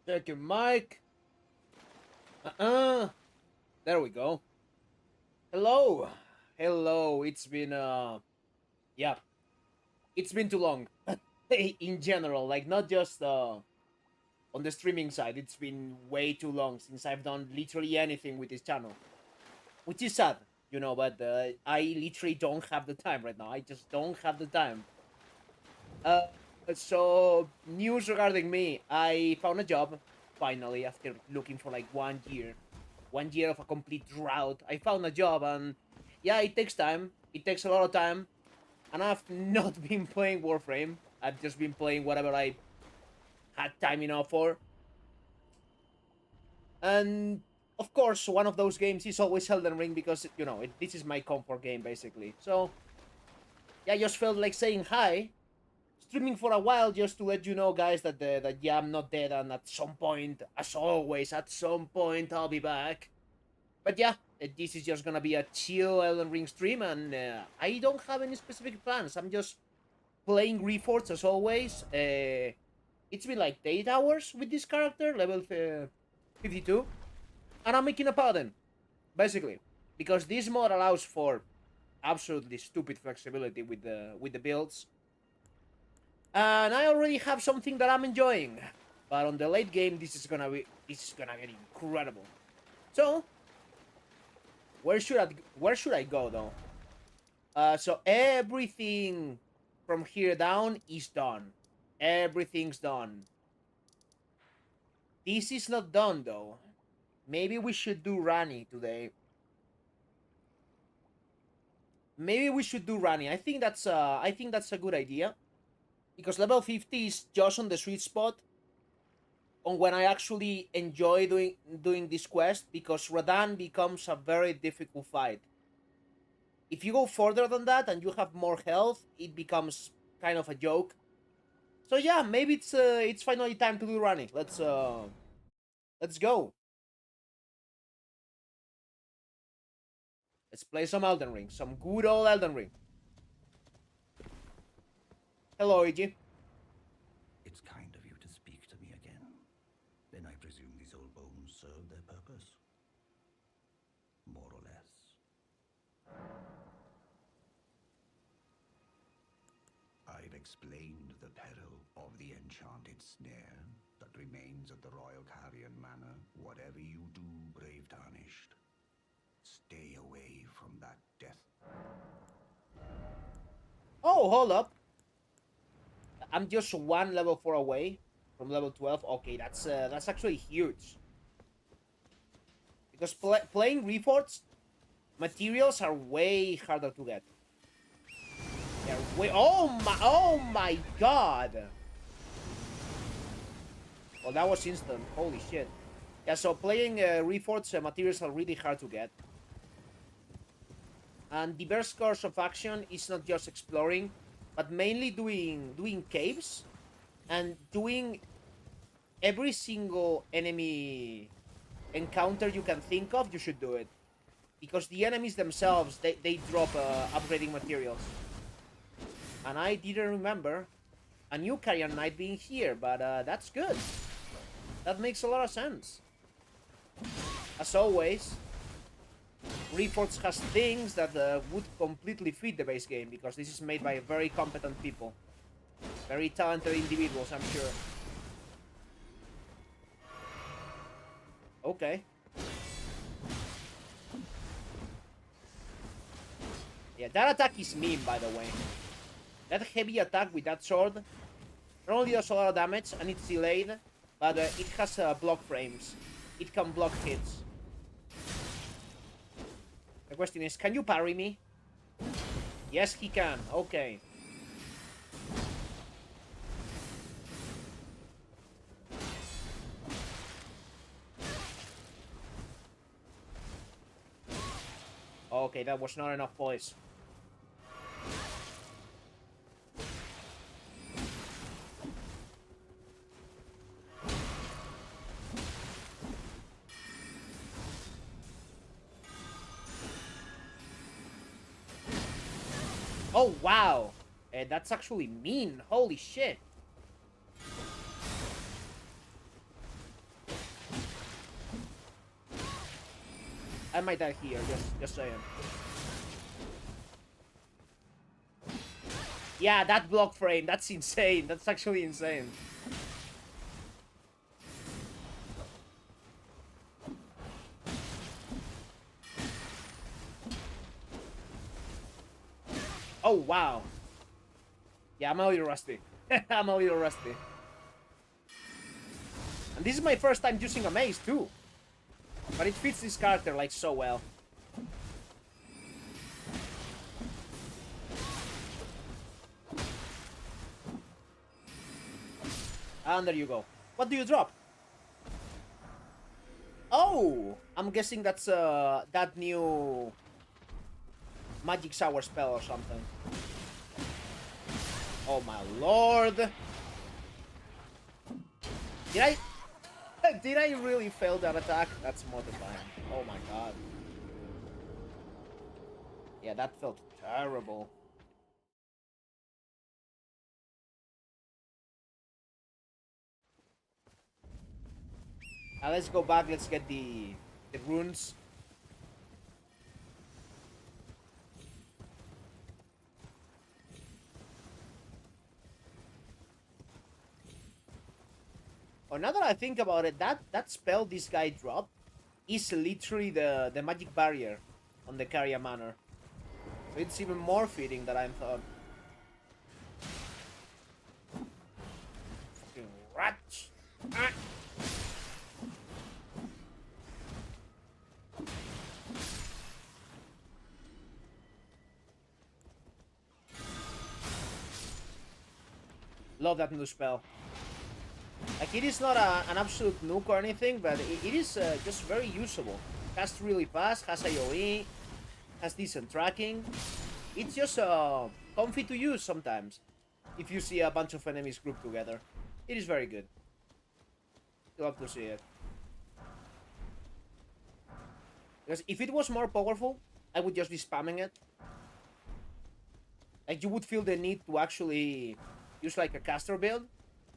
Check your mic. Uh-uh. There we go. Hello. Hello. It's been yeah, it's been too long. In general, like not just on the streaming side, it's been way too long since I've done literally anything with this channel. Which is sad, but I literally don't have the time right now. I just don't have the time. Uh so news regarding me. I found a job finally after looking for like 1 year. 1 year of a complete drought. I found a job, and yeah, it takes time. It takes a lot of time, and I've not been playing Warframe. I've just been playing whatever I had time enough for. And of course, one of those games is always Elden Ring because this is my comfort game basically. So yeah, I just felt like saying hi, streaming for a while just to let you know, guys, that yeah, I'm not dead, and at some point, as always, at some point I'll be back. But yeah, this is just gonna be a chill Elden Ring stream, and I don't have any specific plans. I'm just playing Reforged as always. It's been like 8 hours with this character, level 52, and I'm making a paladin, basically, because this mod allows for absolutely stupid flexibility with the builds, and I already have something that I'm enjoying. But on the late game, this is gonna get incredible. So where should I go though? So everything from here down is done. Everything's done. This is not done though. Maybe we should do Rani today. Maybe we should do Rani. I think that's a good idea because level 50 is just on the sweet spot on when I actually enjoy doing this quest, because Radan becomes a very difficult fight. If you go further than that and you have more health, it becomes kind of a joke. So yeah, maybe it's finally time to do running. Let's go. Let's play some Elden Ring, some good old Elden Ring. Hello, Iji. It's kind of you to speak to me again. Then I presume these old bones serve their purpose? More or less. I've explained the peril of the enchanted snare that remains at the Royal Carrion Manor. Whatever you do, brave Tarnished, stay away Oh, hold up. I'm just one level 4 away from level 12. Okay, that's actually huge. Because playing Reforged, materials are way harder to get. They're way... Oh my god! Well, that was instant. Holy shit. Yeah, so playing Reforged materials are really hard to get. And the best course of action is not just exploring, but mainly doing caves and doing every single enemy encounter you can think of. You should do it, because the enemies themselves, they drop upgrading materials. And I didn't remember a new carrier knight being here, but that's good. That makes a lot of sense. As always, Reforged has things that would completely fit the base game, because this is made by very competent people. Very talented individuals, I'm sure. Okay. Yeah, that attack is mean, by the way. That heavy attack with that sword not only does a lot of damage and it's delayed, but it has block frames. It can block hits. The question is, can you parry me? Yes, he can. Okay. Okay, that was not enough, boys. Oh, wow. That's actually mean. Holy shit. I might die here, just saying. Yeah, that block frame, that's insane. That's actually insane. Oh, wow. Yeah, I'm a little rusty. I'm a little rusty. And this is my first time using a mace, too. But it fits this character, like, so well. And there you go. What do you drop? Oh! I'm guessing that's, that new... Magic Shower spell or something. Oh my lord! Did I... Did I really fail that attack? That's mortifying. Oh my god. Yeah, that felt terrible. Now let's go back, let's get the runes. Oh, now that I think about it, that spell this guy dropped is literally the magic barrier on the Carrier Manor. So it's even more fitting than I thought. Fucking rat! Ah. Love that new spell. Like, it is not an absolute nuke or anything, but it is just very usable. Casts really fast, has AoE, has decent tracking. It's just comfy to use sometimes. If you see a bunch of enemies grouped together. It is very good. You love to see it. Because if it was more powerful, I would just be spamming it. Like, you would feel the need to actually use like a caster build,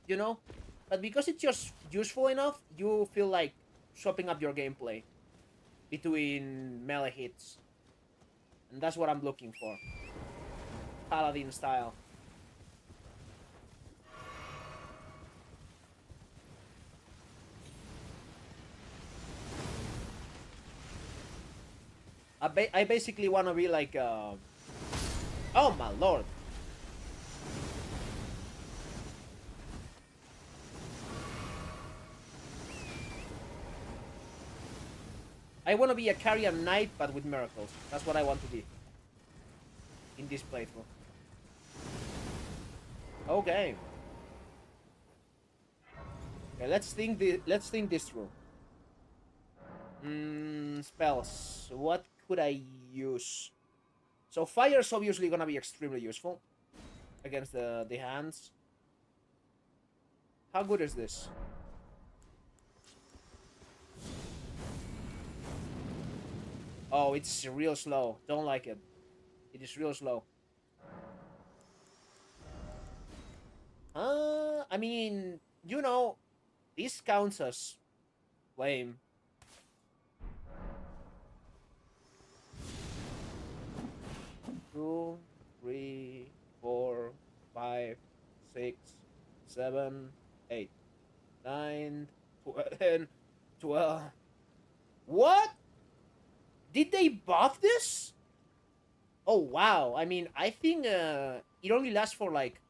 you know? But because it's just useful enough, you feel like swapping up your gameplay between melee hits. And that's what I'm looking for. Paladin style. I basically want to be like... Oh my lord. I want to be a carrier knight, but with miracles. That's what I want to be in this playthrough. Okay. Okay, let's think this through. Spells. What could I use? So fire's obviously gonna be extremely useful against the hands. How good is this? Oh, it's real slow. Don't like it. It is real slow. I mean, you know, this counts as flame. 2, 3, 4, 5, 6, 7, 8, 9, 10, 12. What? Did they buff this? Oh wow! I mean, I think it only lasts for like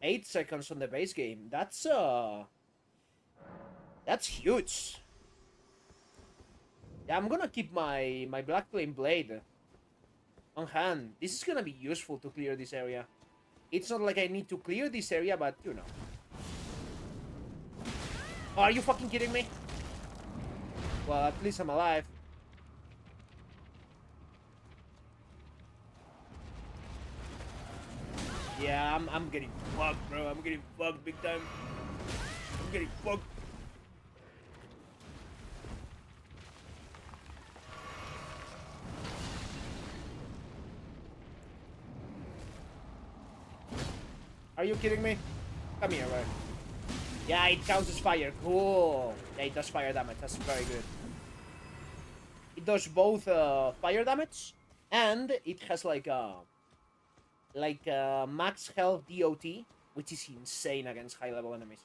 8 seconds on the base game. That's huge. Yeah, I'm gonna keep my Black Flame Blade on hand. This is gonna be useful to clear this area. It's not like I need to clear this area, but you know. Oh, are you fucking kidding me? Well, at least I'm alive. Yeah, I'm getting fucked, bro. I'm getting fucked big time. I'm getting fucked. Are you kidding me? Come here, right? Yeah, it counts as fire. Cool. Yeah, it does fire damage. That's very good. It does both fire damage, and it has like max health DOT, which is insane against high level enemies.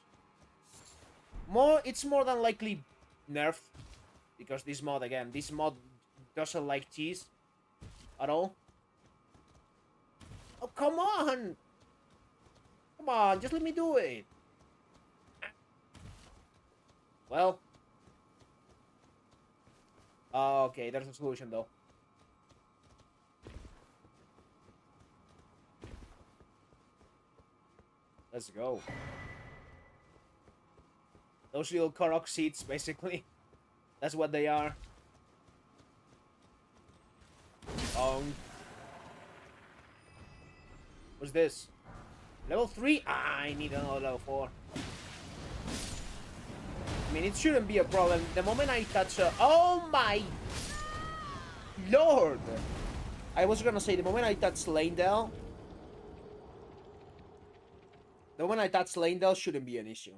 It's more than likely nerfed because this mod doesn't like cheese at all. Oh, come on! Come on, just let me do it. Well. Okay, there's a solution though. Let's go. Those little Korok seeds, basically. That's what they are. What's this? Level 3? Ah, I need another level 4. I mean, it shouldn't be a problem. The moment I touch... oh my... Lord! I was gonna say, the moment I touch Landell... The moment I touch Landell shouldn't be an issue.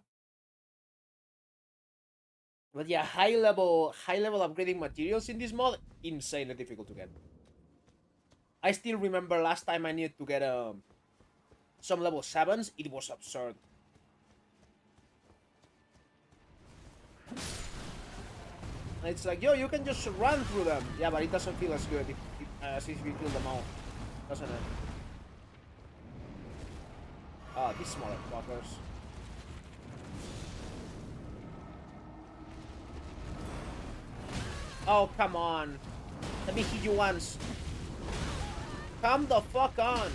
But yeah, high level upgrading materials in this mod, insanely difficult to get. I still remember last time I needed to get some level 7s, it was absurd. It's like, yo, you can just run through them. Yeah, but it doesn't feel as good as if you kill them all, doesn't it? Ah, these motherfuckers. Oh, come on. Let me hit you once. Come the fuck on.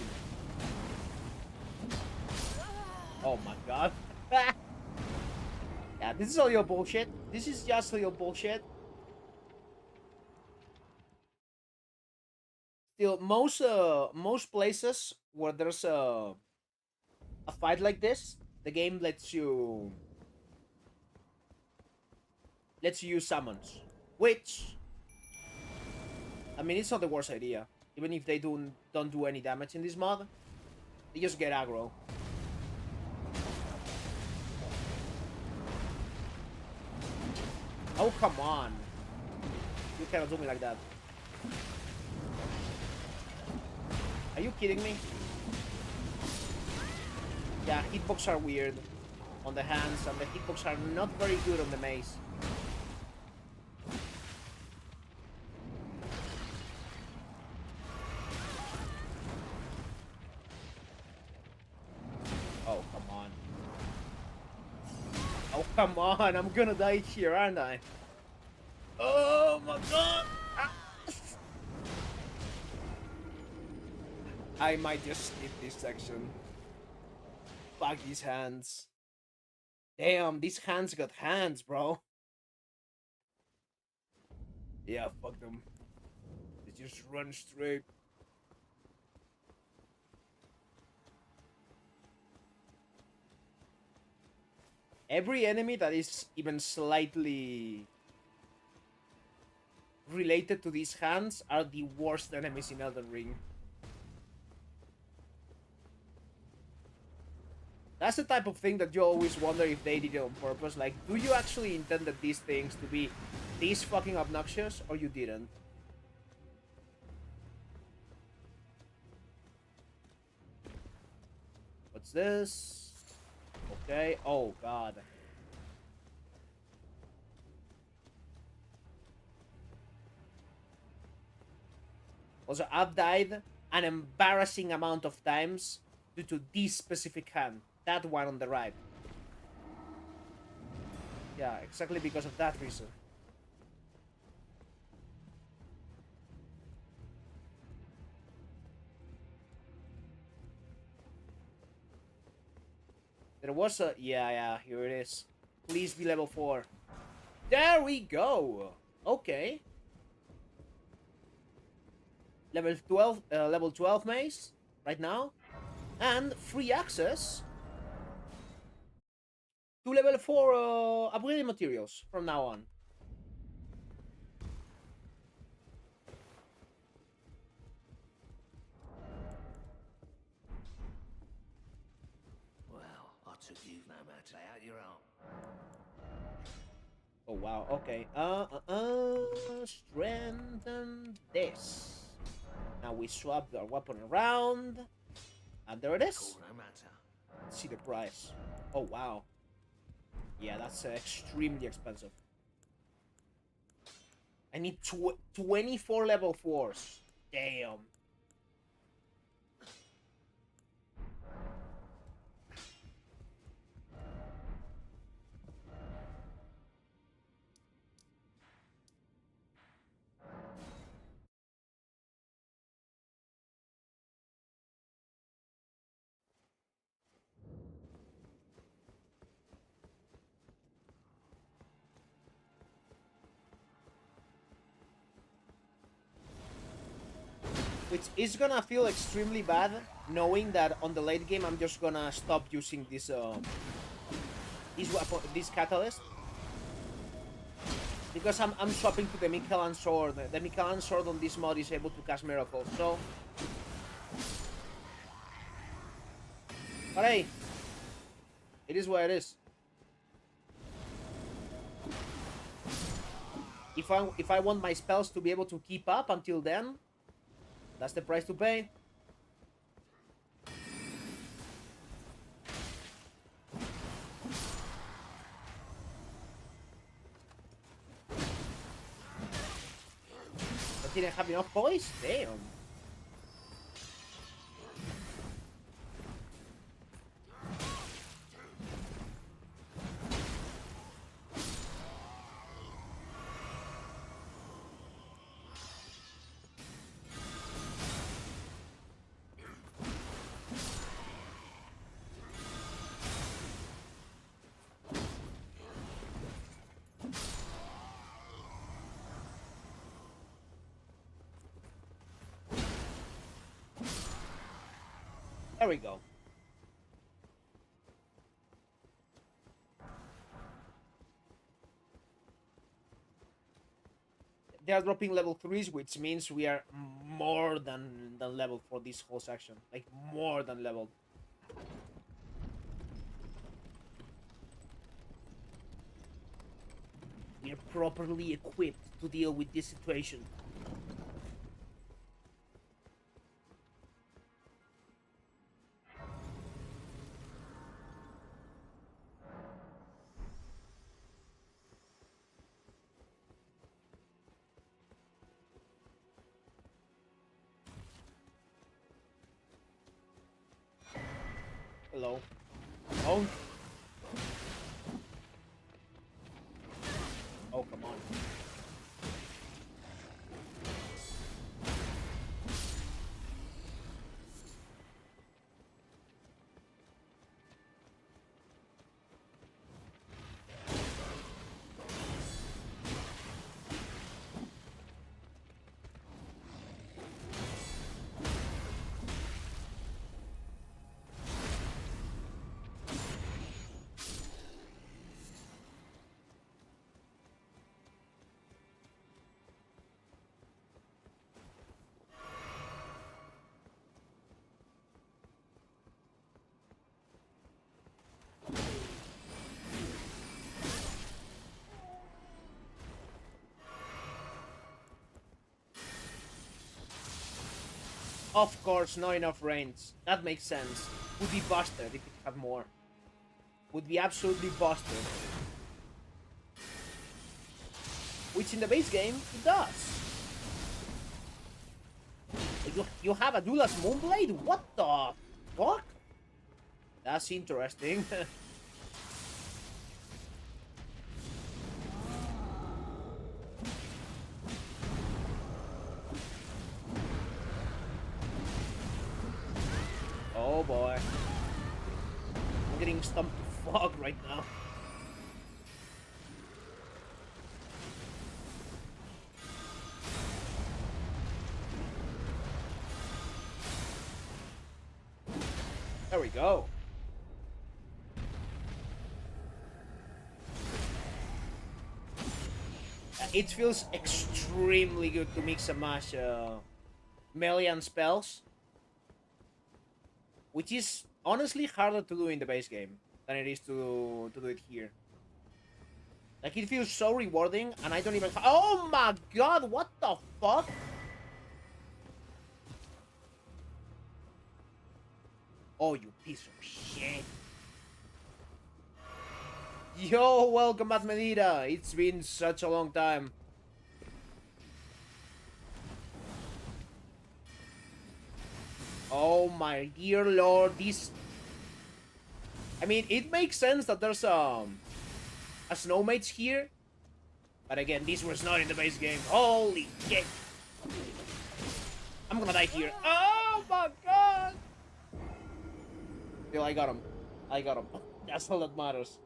Oh my god. Yeah, this is all your bullshit. This is just all your bullshit. Still, most places where there's a fight like this, the game lets you use summons, which I mean, it's not the worst idea. Even if they don't do any damage in this mod, they just get aggro. Oh, come on. You cannot do me like that. Are you kidding me? Yeah, hitbox are weird on the hands, and the hitbox are not very good on the mace. Oh, come on. Oh, come on. I'm gonna die here, aren't I? Oh, my God. I might just skip this section. Fuck these hands. Damn, these hands got hands, bro. Yeah, fuck them. They just run straight. Every enemy that is even slightly related to these hands are the worst enemies in Elden Ring. That's the type of thing that you always wonder if they did it on purpose. Like, do you actually intended these things to be this fucking obnoxious, or you didn't? What's this? Okay. Oh, God. Also, I've died an embarrassing amount of times due to this specific hand. That one on the right. Yeah, exactly because of that reason. There was a... Yeah, here it is. Please be level 4. There we go! Okay. Level 12 maze right now. And free access to level 4 upgraded materials from now on. Well, I took you no matter out your own. Oh, wow. Okay. Strengthen this. Now we swap our weapon around. And there it is. Cool, no matter. Let's see the price. Oh, wow. Yeah, that's extremely expensive. I need 24 level 4s. Damn. Which is gonna feel extremely bad knowing that on the late game I'm just gonna stop using this weapon, this catalyst, because I'm swapping to the Mikaelan sword. The Mikaelan sword on this mod is able to cast miracles. So, but hey, it is what it is. If I want my spells to be able to keep up until then, that's the price to pay. I didn't have enough poise? Damn. There we go. They are dropping level 3s, which means we are more than level for this whole section. Like, more than leveled. We are properly equipped to deal with this situation. Hello. Oh. Oh, come on. Of course, not enough range. That makes sense. Would be busted if it had more. Would be absolutely busted. Which in the base game, it does. You have a dual as Moonblade? What the fuck? That's interesting. Oh boy. I'm getting stumped to fog right now. There we go. It feels extremely good to mix and match melee and spells. Which is honestly harder to do in the base game than it is to do it here. Like, it feels so rewarding, and I don't even... Oh my god, what the fuck? Oh, you piece of shit. Yo, welcome at Medina. It's been such a long time. Oh my dear lord, this... I mean, it makes sense that there's a snow mage here. But again, this was not in the base game. Holy shit. I'm gonna die here. Oh my god! Still, I got him. I got him. That's all that matters.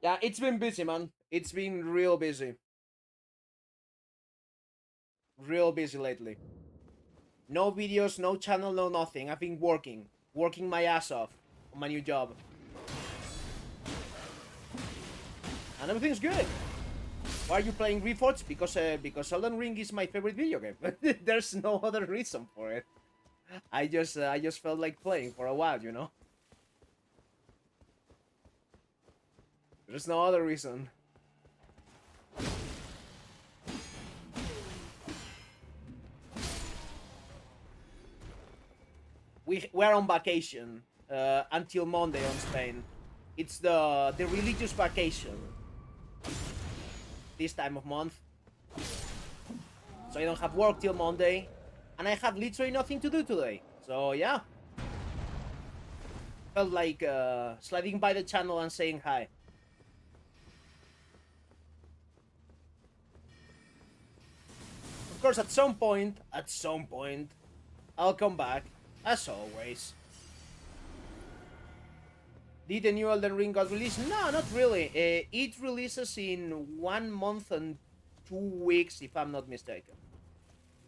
Yeah, it's been busy, man. It's been real busy. Real busy lately. No videos, no channel, no nothing. I've been working. Working my ass off on my new job. And everything's good. Why are you playing Reforged? Because Elden Ring is my favorite video game. There's no other reason for it. I just felt like playing for a while, you know? There's no other reason. We're on vacation until Monday on Spain. It's the religious vacation this time of month. So I don't have work till Monday, and I have literally nothing to do today. So yeah, felt like sliding by the channel and saying hi. Of course, at some point, I'll come back, as always. Did the new Elden Ring got released? No, not really. It releases in 1 month and 2 weeks, if I'm not mistaken.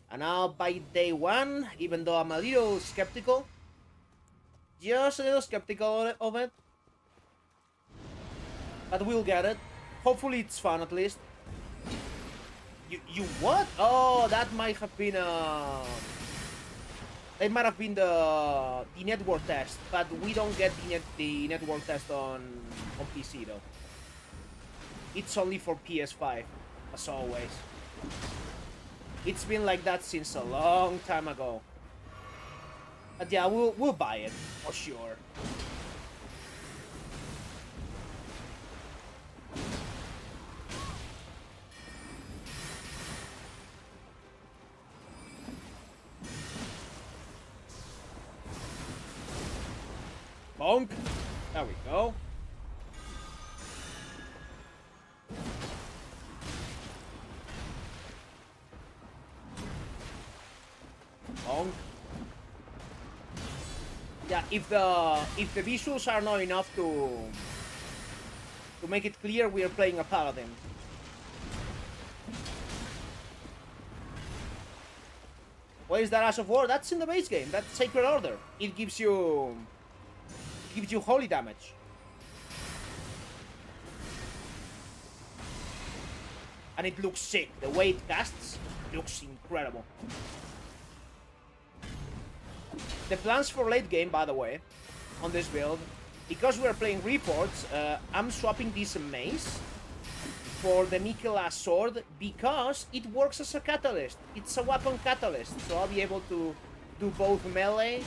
And now by day 1, even though I'm a little skeptical, just a little skeptical of it, but we'll get it. Hopefully it's fun at least. You what? Oh, that might have been It might have been the network test, but we don't get the network test on PC though. It's only for PS5, as always. It's been like that since a long time ago. But yeah, we'll buy it for sure. Bonk. There we go. Bonk. Yeah, if the visuals are not enough to make it clear, we are playing a paladin. What is that Ash of War? That's in the base game. That's Sacred Order. It gives you holy damage. And it looks sick. The way it casts looks incredible. The plans for late game, by the way, on this build, because we're playing Reforged, I'm swapping this mace for the Mikela sword because it works as a catalyst. It's a weapon catalyst, so I'll be able to do both melee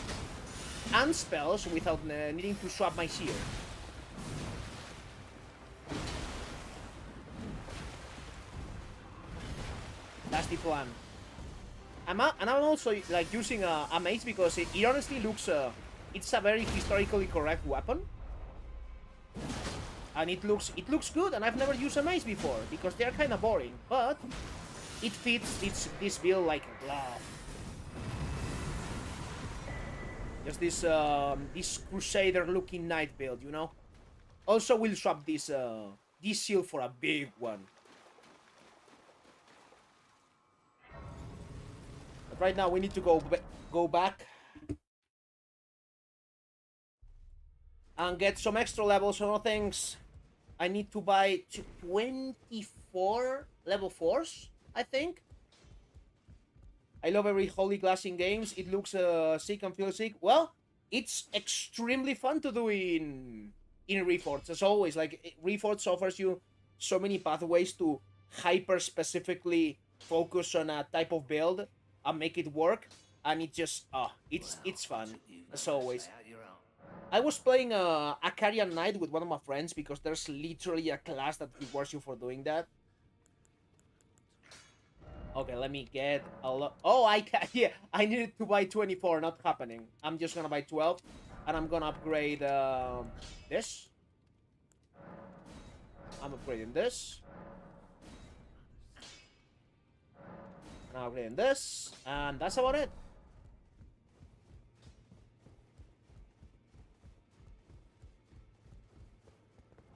and spells without needing to swap my seer. That's the plan. And I'm also like using a mace because it honestly looks it's a very historically correct weapon, and it looks good. And I've never used a mace before because they're kind of boring, but it fits this build like a glove. Just this Crusader-looking knight build, you know. Also, we'll swap this shield for a big one. But right now, we need to go back and get some extra levels on things. I need to buy 24 level 4s, I think. I love every holy glass in games. It looks sick and feels sick. Well, it's extremely fun to do in Reforged, as always. Like, Reforged offers you so many pathways to hyper-specifically focus on a type of build and make it work. And it just, it's fun, as always. I was playing a Carian Knight with one of my friends because there's literally a class that rewards you for doing that. Okay, let me get a lot. Oh, I can. Yeah, I needed to buy 24. Not happening. I'm just gonna buy 12, and I'm gonna upgrade this. I'm upgrading this. And I'm upgrading this, and that's about it.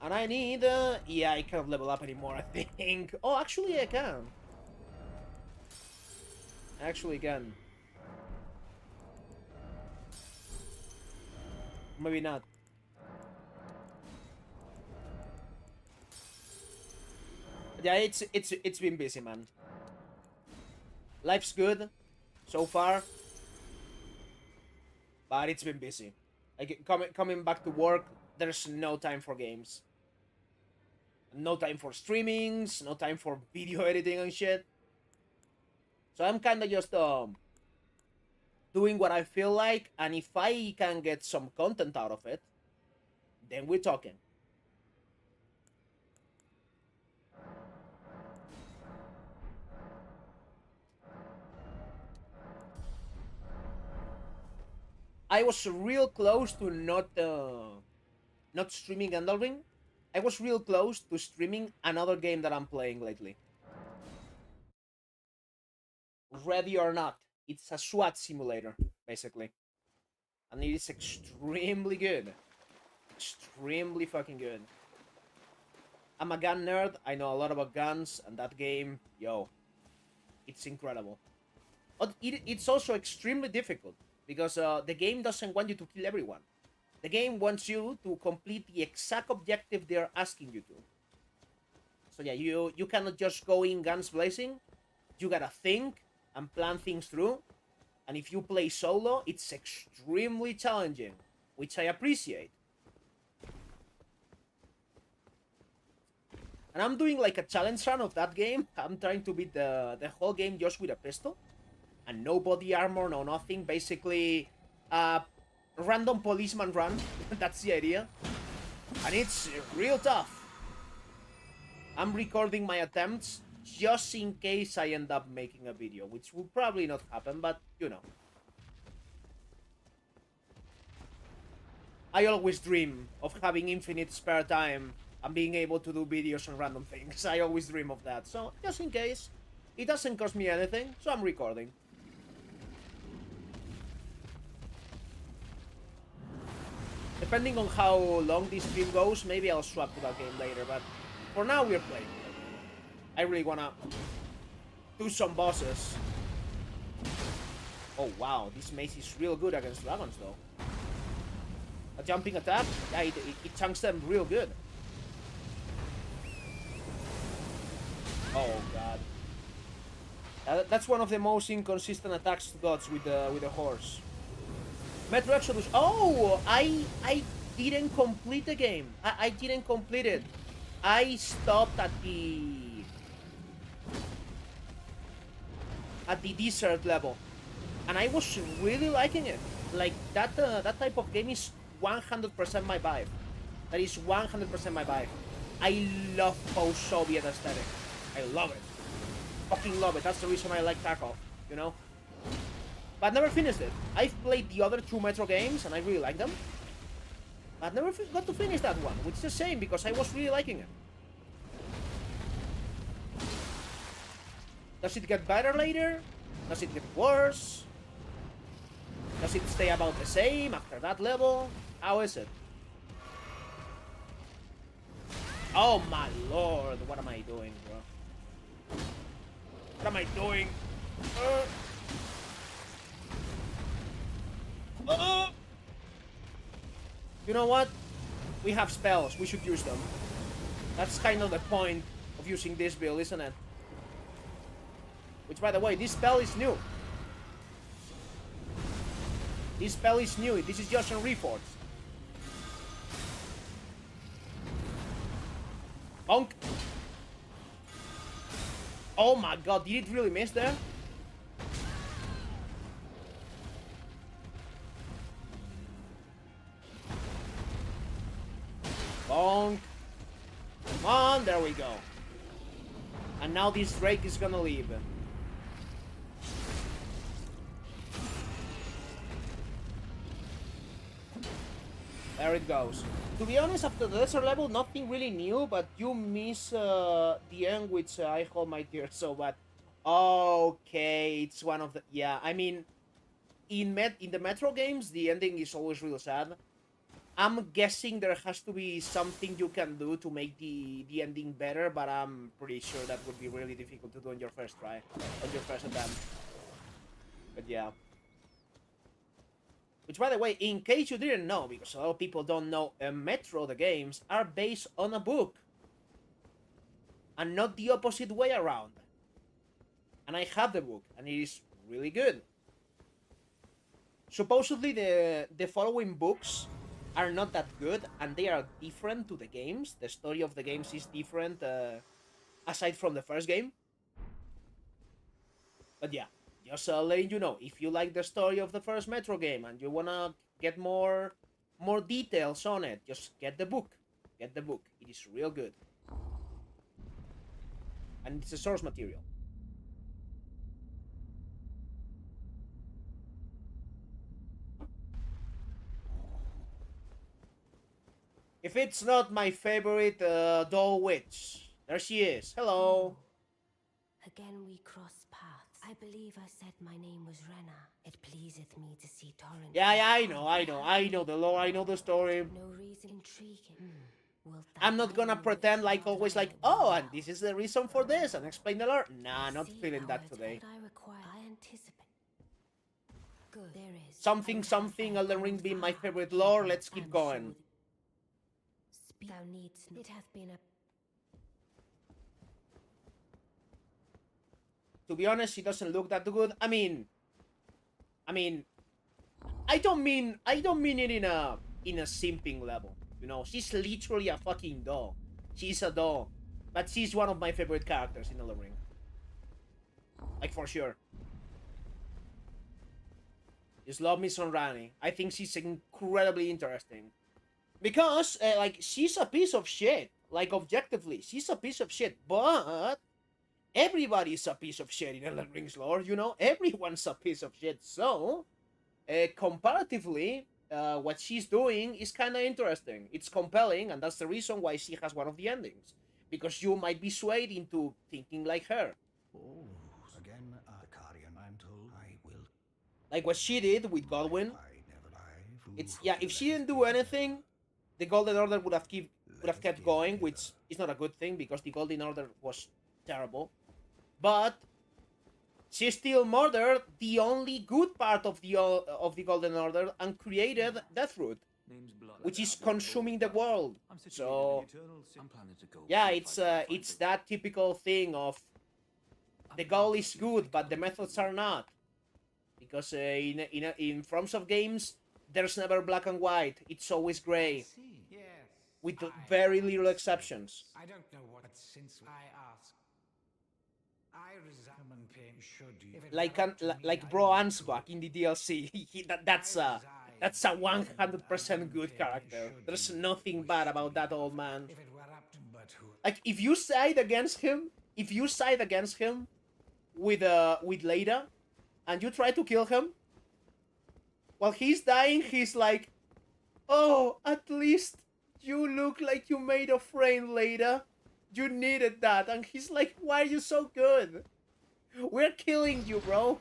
And I need. Yeah, I can't level up anymore. I think. Oh, actually, I can. Actually, can. Maybe not. Yeah, it's been busy, man. Life's good so far, but it's been busy. Like coming back to work, there's no time for games. No time for streamings, no time for video editing and shit. So I'm kind of just doing what I feel like, and if I can get some content out of it, then we're talking. I was real close to not streaming Elden Ring. I was real close to streaming another game that I'm playing lately. Ready or Not. It's a SWAT simulator, basically. And it is extremely good. Extremely fucking good. I'm a gun nerd. I know a lot about guns, and that game, yo, it's incredible. But it's also extremely difficult, because the game doesn't want you to kill everyone. The game wants you to complete the exact objective they're asking you to. So yeah, you cannot just go in guns blazing. You gotta think and plan things through. And if you play solo, it's extremely challenging, which I appreciate. And I'm doing like a challenge run of that game. I'm trying to beat the whole game just with a pistol. And no body armor, no nothing. Basically, random policeman run. That's the idea. And it's real tough. I'm recording my attempts just in case I end up making a video, which will probably not happen, but you know. I always dream of having infinite spare time and being able to do videos on random things. I always dream of that. So, just in case, it doesn't cost me anything, so I'm recording. Depending on how long this stream goes, maybe I'll swap to that game later, but for now we're playing. I really wanna do some bosses. Oh wow, this mace is real good against dragons though. A jumping attack, yeah, it chunks them real good. Oh god. That's one of the most inconsistent attacks gods with the horse. Metro Exodus. Oh, I didn't complete the game. I didn't complete it. I stopped at the desert level. and I was really liking it. Like that type of game is 100% my vibe. That is 100% my vibe. I love post-Soviet aesthetic. I love it. Fucking love it. That's the reason I like Tarkov, you know? But never finished it. I've played the other two Metro games and I really like them. But never got to finish that one, which is a shame because I was really liking it. Does it get better later? Does it get worse? Does it stay about the same after that level? How is it? Oh my lord, what am I doing, bro? What am I doing? You know what? We have spells, we should use them. That's kind of the point of using this build, isn't it? Which, by the way, this spell is new. This spell is new. This is just on Reforged. Bonk. Oh my god, did it really miss there? Bonk. Come on, there we go. And now this Drake is gonna leave. There it goes. To be honest, after the desert level, nothing really new, but you miss the end, which I hold my tears so bad. Okay, it's one of the... Yeah, I mean, in the Metro games, the ending is always real sad. I'm guessing there has to be something you can do to make the ending better, but I'm pretty sure that would be really difficult to do on your first try, on your first attempt. But yeah. Which, by the way, in case you didn't know, because a lot of people don't know, Metro, the games, are based on a book. And not the opposite way around. And I have the book, and it is really good. Supposedly, the following books are not that good, and they are different to the games. The story of the games is different, aside from the first game. But yeah. Just letting you know, if you like the story of the first Metro game and you wanna get more details on it, just get the book. Get the book. It is real good. And it's a source material. If it's not my favorite doll witch, there she is. Hello. Again we cross paths. I believe I said my name was Rena. It pleaseth me to see Torrent. Yeah, I know the lore, I know the story. No reason intriguing. I'm not gonna pretend like always like, oh, and this is the reason for this, and explain the lore. Nah, not feeling that today. I anticipate. Good. There is Something, Elden Ring being my favorite lore. Let's keep going. Thou needst. It hath been a... To be honest, she doesn't look that good. I mean, I don't mean it in a simping level. You know, she's literally a fucking doll. She's a doll, but she's one of my favorite characters in Elden Ring. Like, for sure. Just love me some Rani. I think she's incredibly interesting. Because, like, she's a piece of shit. Like, objectively, she's a piece of shit. But everybody's a piece of shit in Elden Ring's lore, you know? Everyone's a piece of shit. So, comparatively, what she's doing is kind of interesting. It's compelling, and that's the reason why she has one of the endings. Because you might be swayed into thinking like her. Oh, again, Carrion, I'm told I will. Like what she did with Godwin. It's, yeah, if she didn't do anything, the Golden Order would have kept going, which is not a good thing, because the Golden Order was terrible. But she still murdered the only good part of the Golden Order and created Deathroot, which is consuming the world. So yeah, it's that typical thing of the goal is good, but the methods are not, because in forms of games there's never black and white. It's always gray, with very little exceptions. I don't know what since I ask. Like bro Ansbach in the DLC. That's a 100% good character. There's nothing bad about that old man. Like if you side against him, with Leda, and you try to kill him, while he's dying, he's like, "Oh, at least you look like you made a friend, Leda. You needed that." And he's like, "Why are you so good? We're killing you, bro.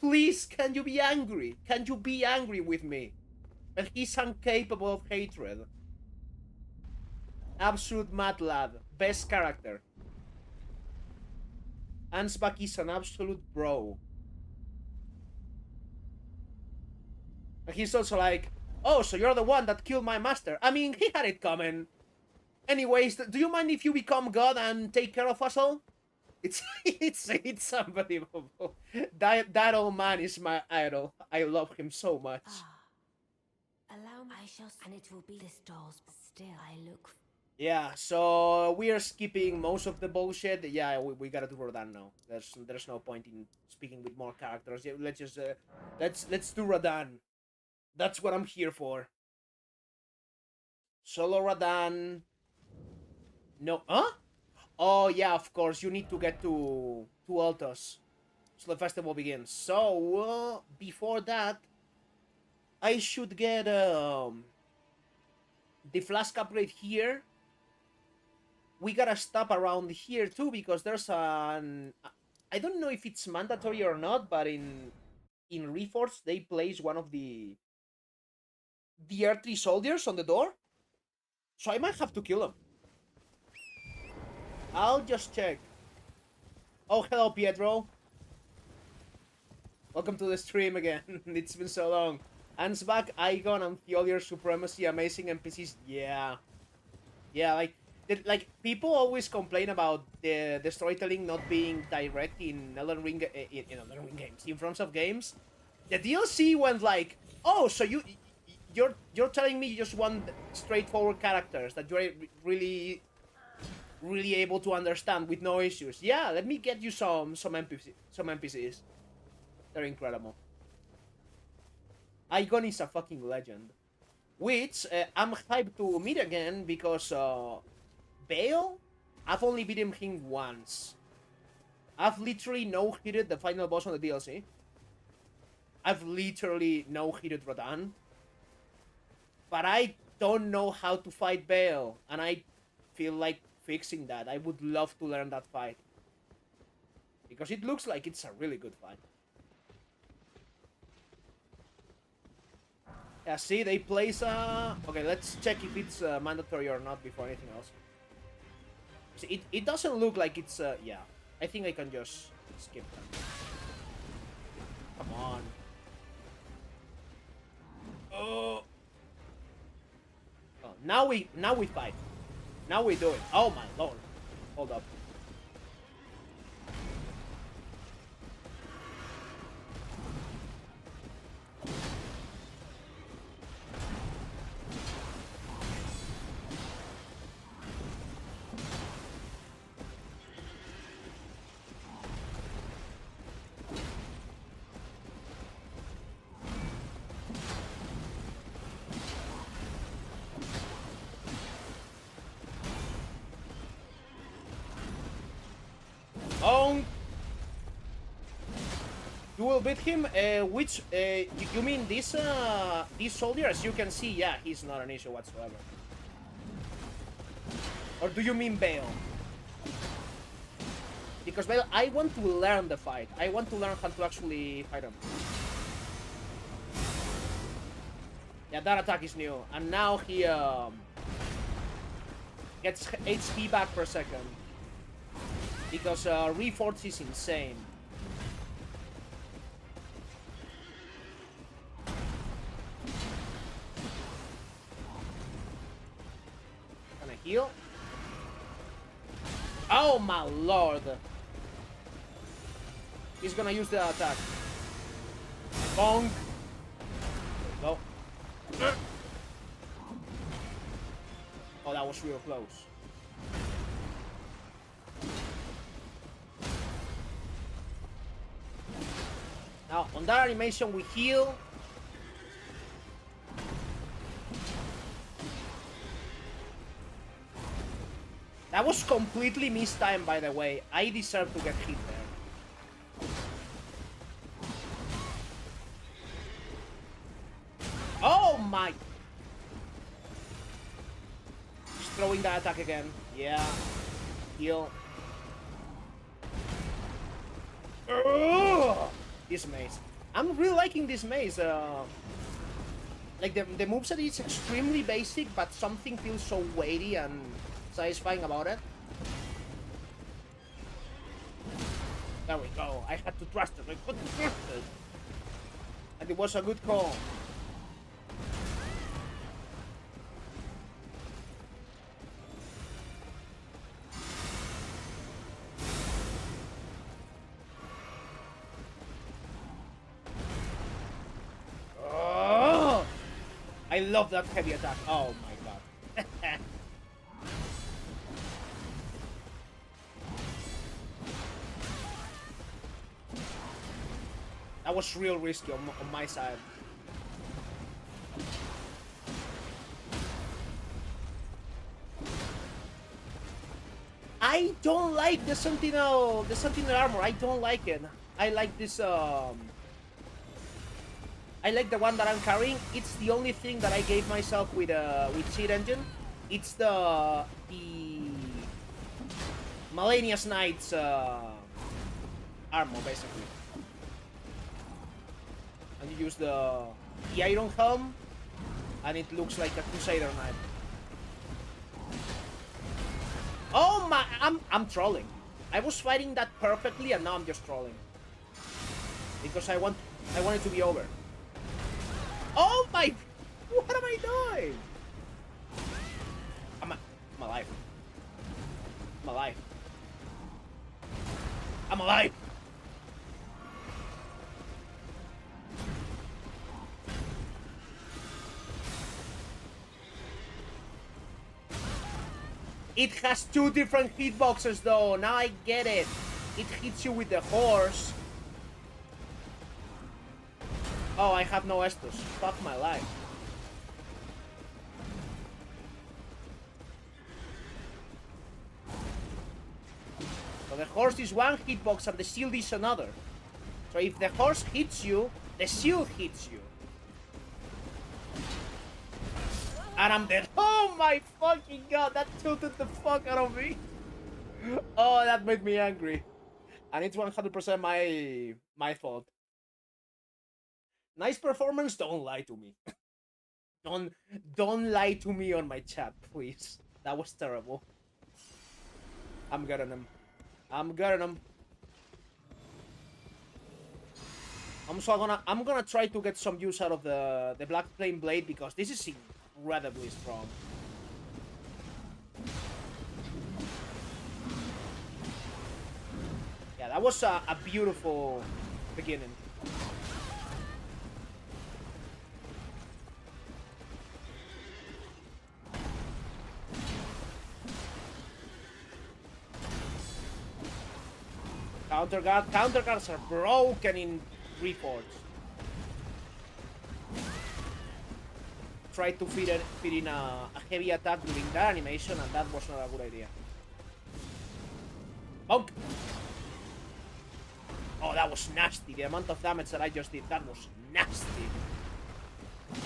Please, can you be angry? Can you be angry with me?" But he's incapable of hatred. Absolute mad lad. Best character. Ansbach is an absolute bro. And he's also like, "Oh, so you're the one that killed my master." I mean, he had it coming. Anyways, do you mind if you become God and take care of us all? It's unbelievable. That old man is my idol. I love him so much. Allow me. I shall, and it will be this doll's. Still, I look. Yeah, so we are skipping most of the bullshit. Yeah, we gotta do Rodan now. There's no point in speaking with more characters. Yeah, let's just let's do Rodan. That's what I'm here for. Solo Rodan. No, huh? Oh yeah, of course. You need to get to Altos, so the festival begins. So before that, I should get the flask upgrade here. We gotta stop around here too because there's an. I don't know if it's mandatory or not, but in Reforged they place one of the R3 soldiers on the door, so I might have to kill him. I'll just check. Oh, hello, Pietro. Welcome to the stream again. It's been so long. Ansbach, Igon, and Thiolier Supremacy, amazing NPCs. Yeah. Yeah, like people always complain about the storytelling not being direct in Elden Ring, in Elden Ring games, in Front of games. The DLC went like, "Oh, so you're telling me you just want straightforward characters that you're really able to understand with no issues." Yeah, let me get you some NPCs. They're incredible. Igon is a fucking legend. Which I'm hyped to meet again because Bale, I've only beaten him once. I've literally no-hitted the final boss on the DLC. I've literally no-hitted Rodan. But I don't know how to fight Bale, and I feel like fixing that. I would love to learn that fight. Because it looks like it's a really good fight. Yeah, see, they place okay, let's check if it's mandatory or not before anything else. See, it doesn't look like it's, yeah. I think I can just skip that. Come on. Oh, now we fight. Now we do it. Oh my lord. Hold up. You will beat him. Which you mean this soldier? As you can see, yeah, he's not an issue whatsoever. Or do you mean Bale? Because Bale, I want to learn the fight. I want to learn how to actually fight him. Yeah, that attack is new, and now he gets HP back per second. Because Reforged is insane. Can I heal? Oh my lord! He's gonna use the attack. Bonk! Go. Oh, that was real close. Now, on that animation, we heal. That was completely mistimed, by the way. I deserve to get hit there. Oh my! Just throwing that attack again. Yeah. Heal. Ugh! This maze. I'm really liking this maze. Like the moveset is extremely basic, but something feels so weighty and satisfying about it. There we go. I had to trust it. I couldn't trust it. And it was a good call. Oh, I love that heavy attack. Oh my god. That was real risky on my side. I don't like the Sentinel armor. I don't like it. I like this, I like the one that I'm carrying. It's the only thing that I gave myself with Cheat Engine. It's the Malenius Knight's armor, basically. And you use the Iron Helm, and it looks like a Crusader Knight. Oh my! I'm trolling. I was fighting that perfectly, and now I'm just trolling because I want it to be over. Oh my! What am I doing? I'm alive. I'm alive. I'm alive. It has two different hitboxes though. Now I get it. It hits you with the horse. Oh, I have no Estus. Fuck my life. So the horse is one hitbox and the shield is another. So if the horse hits you, the shield hits you. And I'm dead. Oh my fucking god, that tilted the fuck out of me. Oh, that made me angry. And it's 100% my fault. Nice performance, don't lie to me. Don't lie to me on my chat, please. That was terrible. I'm getting him. I'm getting him. I'm gonna try to get some use out of the Black Flame Blade because this is incredibly strong. Yeah, that was a beautiful beginning. Counterguards are broken in Reforged. Tried to fit in a heavy attack during that animation, and that was not a good idea. Bonk! Oh, that was nasty. The amount of damage that I just did, that was nasty.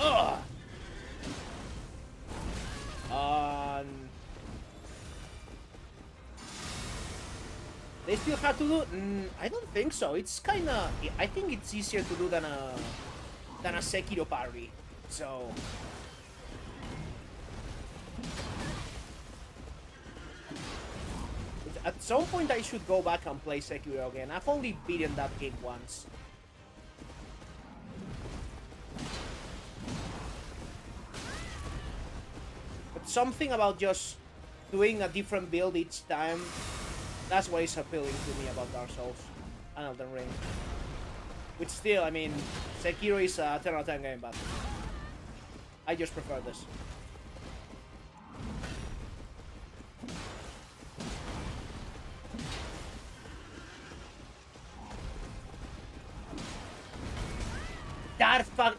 Ugh! They still have to do... I don't think so. It's kinda... I think it's easier to do than a Sekiro parry. So... At some point I should go back and play Sekiro again. I've only beaten that game once. But something about just doing a different build each time, that's what is appealing to me about Dark Souls and Elden Ring. Which still, I mean, Sekiro is a 10 out of 10 game, but I just prefer this.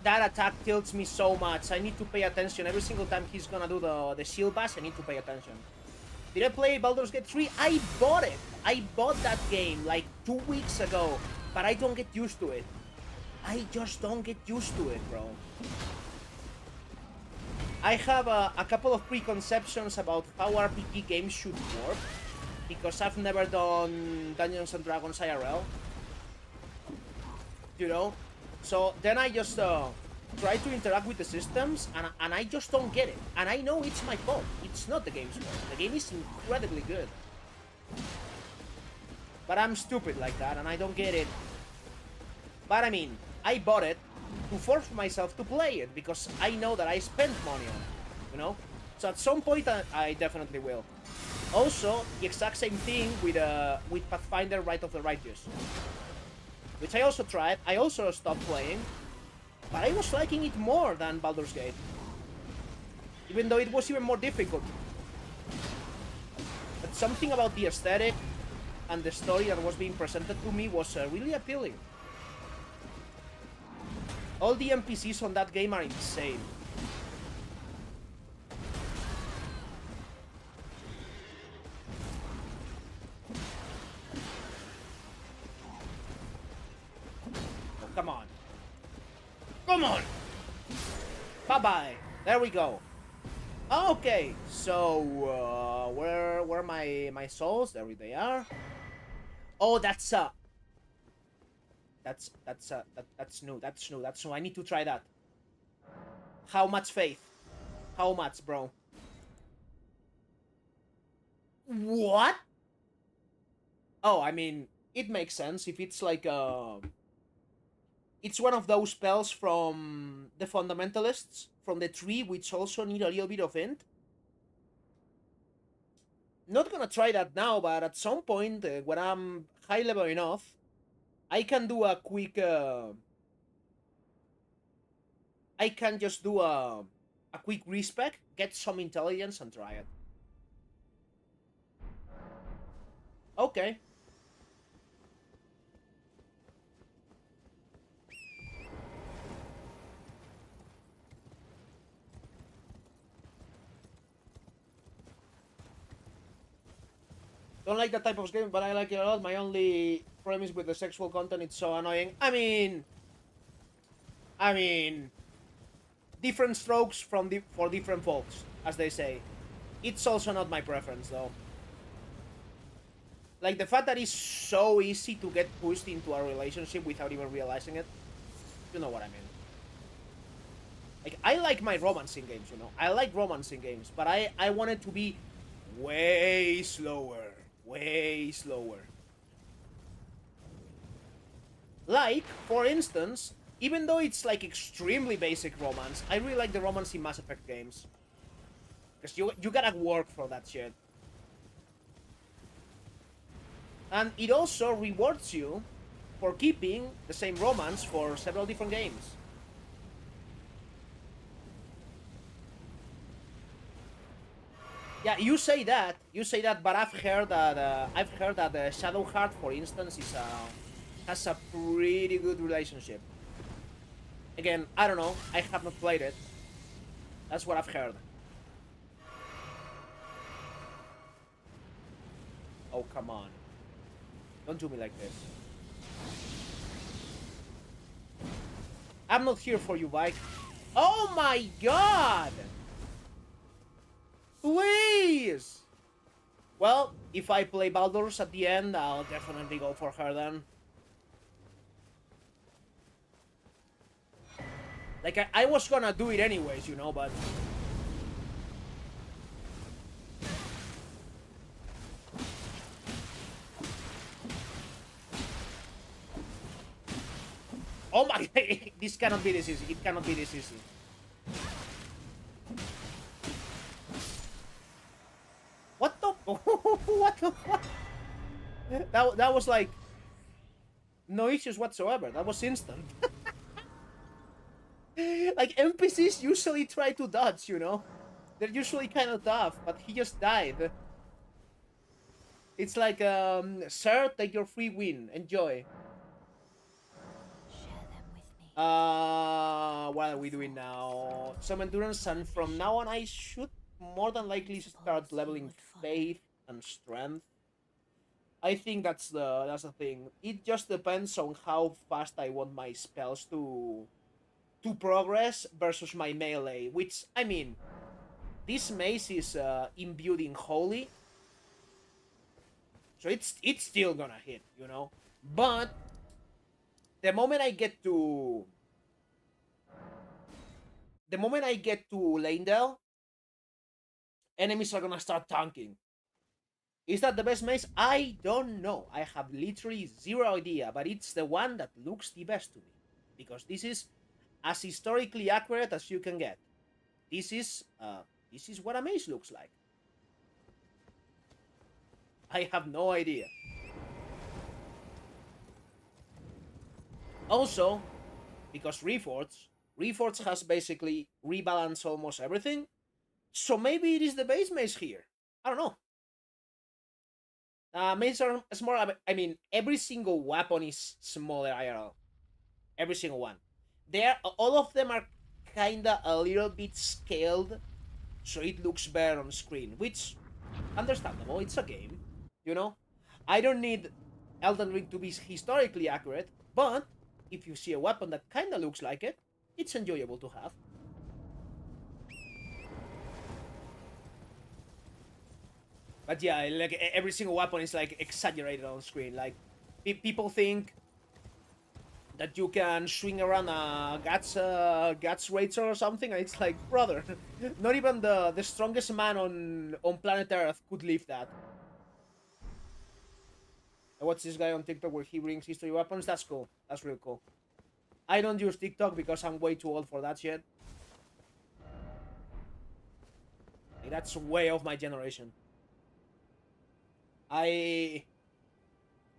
that attack tilts me so much. I need to pay attention every single time he's gonna do the shield bash. I need to pay attention. Did I play Baldur's Gate 3? I bought it. I bought that game like 2 weeks ago, but I don't get used to it. I just don't get used to it, bro. I have a couple of preconceptions about how RPG games should work, because I've never done Dungeons and Dragons IRL. You know? So then I just try to interact with the systems, and I just don't get it. And I know it's my fault. It's not the game's fault. The game is incredibly good. But I'm stupid like that, and I don't get it. But I mean, I bought it to force myself to play it, because I know that I spent money on it, you know? So at some point, I definitely will. Also, the exact same thing with Pathfinder Rite of the Righteous, which I also tried. I also stopped playing, but I was liking it more than Baldur's Gate, even though it was even more difficult. But something about the aesthetic and the story that was being presented to me was really appealing. All the NPCs on that game are insane. Oh, come on. Come on! Bye-bye. There we go. Okay, so where are my souls? There they are. Oh, that's new. That's new. I need to try that. How much faith? How much, bro? What? Oh, I mean, it makes sense if it's like it's one of those spells from the fundamentalists from the tree, which also need a little bit of int. Not gonna try that now, but at some point when I'm high level enough, I can do a quick. I can just do a quick respec, get some intelligence, and try it. Okay. Don't like that type of game, but I like it a lot. My only problem is with the sexual content. It's so annoying. I mean, different strokes for different folks, as they say. It's also not my preference, though. Like, the fact that it's so easy to get pushed into a relationship without even realizing it. You know what I mean. Like, I like my romancing games, you know. I like romancing games, but I want it to be way slower. Way slower. Like, for instance, even though it's like extremely basic romance, I really like the romance in Mass Effect games. Because you gotta work for that shit. And it also rewards you for keeping the same romance for several different games. Yeah, you say that, but I've heard that Shadowheart, for instance, has a pretty good relationship. Again, I don't know. I have not played it. That's what I've heard. Oh, come on. Don't do me like this. I'm not here for you, bike. Oh my god! Please! Well, if I play Baldur's at the end, I'll definitely go for her then. Like, I was gonna do it anyways, you know, but... Oh my... This cannot be this easy. It cannot be this easy. What the... What the fuck? That was like... No issues whatsoever. That was instant. Like, NPCs usually try to dodge, you know? They're usually kind of tough, but he just died. It's like, sir, take your free win. Enjoy. Share them with me. what are we doing now? Some endurance, and from now on I should more than likely start leveling faith and strength. I think that's the thing. It just depends on how fast I want my spells to progress versus my melee. Which, I mean, this mace is imbued in holy, so it's still gonna hit, you know. But the moment I get to Leyndell, enemies are gonna start tanking. Is that the best mace? I don't know. I have literally zero idea, but it's the one that looks the best to me. Because this is as historically accurate as you can get. This is what a mace looks like. I have no idea. Also, because Reforged has basically rebalanced almost everything, so maybe it is the base mace here. I don't know. Maces are smaller. I mean, every single weapon is smaller IRL. Every single one. All of them are kinda a little bit scaled, so it looks better on screen, which understandable. It's a game, you know. I don't need Elden Ring to be historically accurate, but if you see a weapon that kinda looks like it, it's enjoyable to have. But yeah, like every single weapon is like exaggerated on screen. Like people think that you can swing around a Guts Razor or something, and it's like, brother, not even the strongest man on planet Earth could lift that. I watch this guy on TikTok where he brings history weapons. That's cool. That's real cool. I don't use TikTok because I'm way too old for that shit. Like, that's way off my generation. I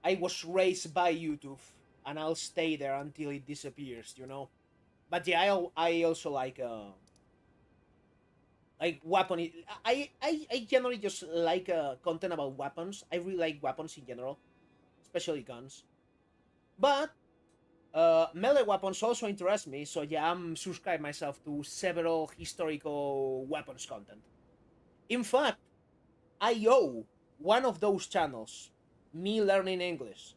was raised by YouTube, and I'll stay there until it disappears, you know. But yeah, I also like weapon. I generally just like content about weapons. I really like weapons in general, especially guns. But melee weapons also interest me, so yeah, I'm subscribed myself to several historical weapons content. In fact, I owe one of those channels me learning English.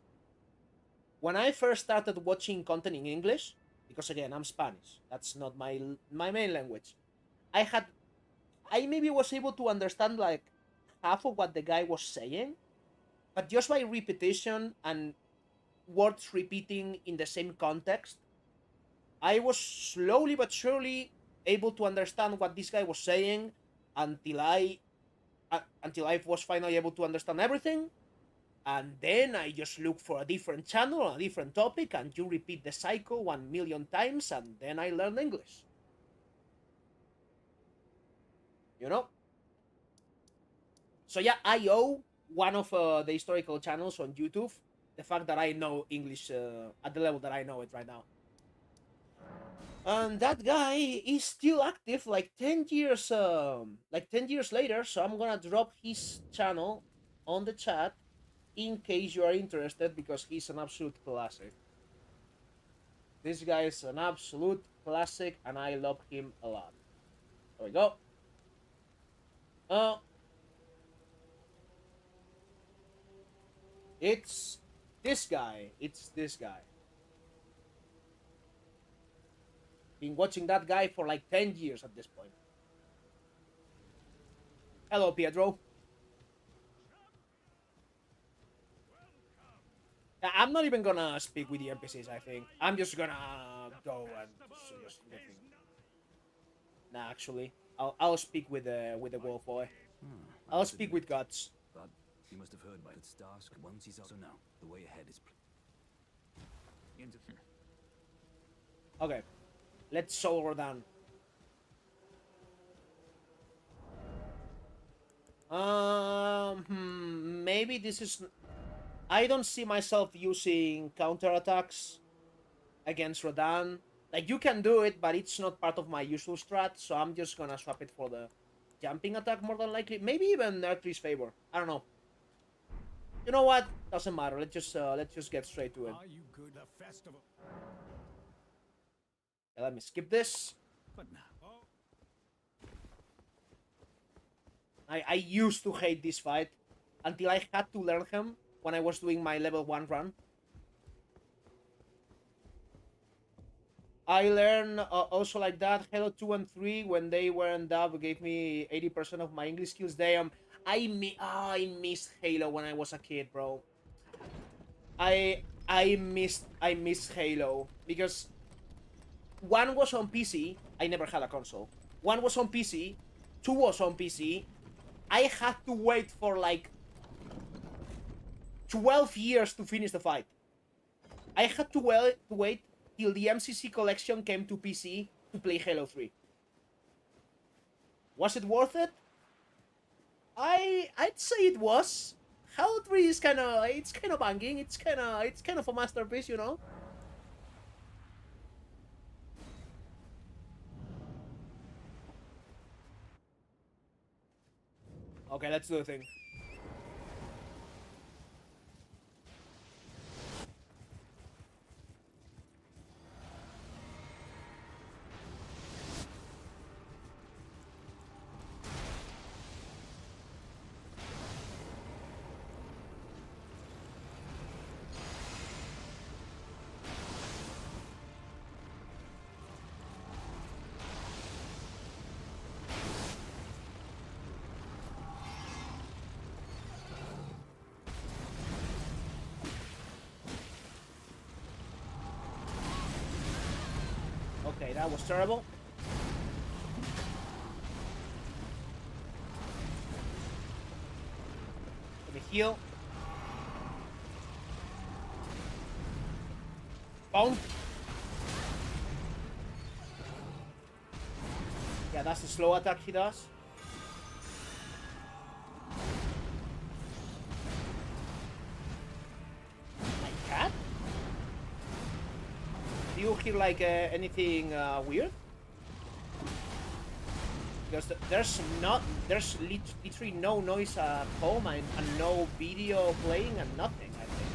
When I first started watching content in English, because again, I'm Spanish, that's not my main language. I maybe was able to understand like half of what the guy was saying, but just by repetition and words repeating in the same context, I was slowly but surely able to understand what this guy was saying until I was finally able to understand everything. And then I just look for a different channel, a different topic, and you repeat the cycle 1,000,000 times, and then I learn English. You know? So yeah, I owe one of the historical channels on YouTube the fact that I know English at the level that I know it right now. And that guy is still active like 10 years later, so I'm gonna drop his channel on the chat in case you are interested, because he's an absolute classic. This guy is an absolute classic, and I love him a lot. There we go. It's this guy. It's this guy. Been watching that guy for like 10 years at this point. Hello, Pietro. I'm not even gonna speak with the NPCs, I think. I'm just gonna go and just listen. Nah, actually. I'll speak with the wolf boy. I'll speak with Guts. But you must have heard by the stars once he's also now. The way ahead is Okay. Let's slow her down. Maybe this is... I don't see myself using counterattacks against Rodan. Like, you can do it, but it's not part of my usual strat, so I'm just gonna swap it for the jumping attack more than likely. Maybe even Nertry's favor. I don't know. You know what? Doesn't matter. Let's just get straight to it. Are you good? A festival? That you must have heard by the stars. Once he's also now. The way ahead is. Okay. Let's slow her down. Let's Okay, let me skip this. But now. I used to hate this fight until I had to learn him when I was doing my level 1 run. I learned also like that. Halo 2 and 3, when they weren't dubbed, gave me 80% of my English skills. Damn, I missed Halo when I was a kid, bro. I missed Halo because one was on PC. I never had a console. One was on PC. Two was on PC. I had to wait for like 12 years to finish the fight. I had to wait till the MCC collection came to PC to play Halo 3. Was it worth it? I'd say it was. Halo 3 is kind of banging. It's kind of a masterpiece, you know. Okay, let's do the thing. Okay, that was terrible. Let me heal. Boom. Yeah, that's the slow attack he does. My cat? Do you hear like anything weird? Because there's literally no noise at home and no video playing and nothing, I think.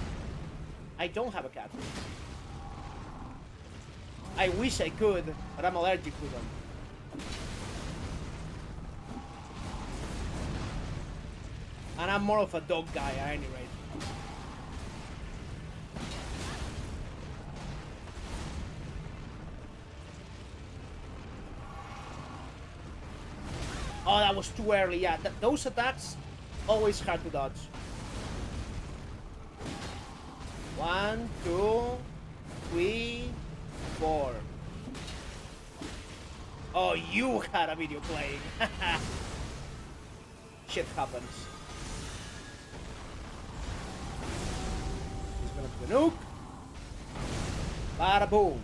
I don't have a cat. I wish I could, but I'm allergic to them. And I'm more of a dog guy at any rate. Oh, that was too early. Yeah, those attacks always hard to dodge. 1, 2, 3, 4. Oh, you had a video playing. Shit happens. He's gonna do the nuke. Bada boom.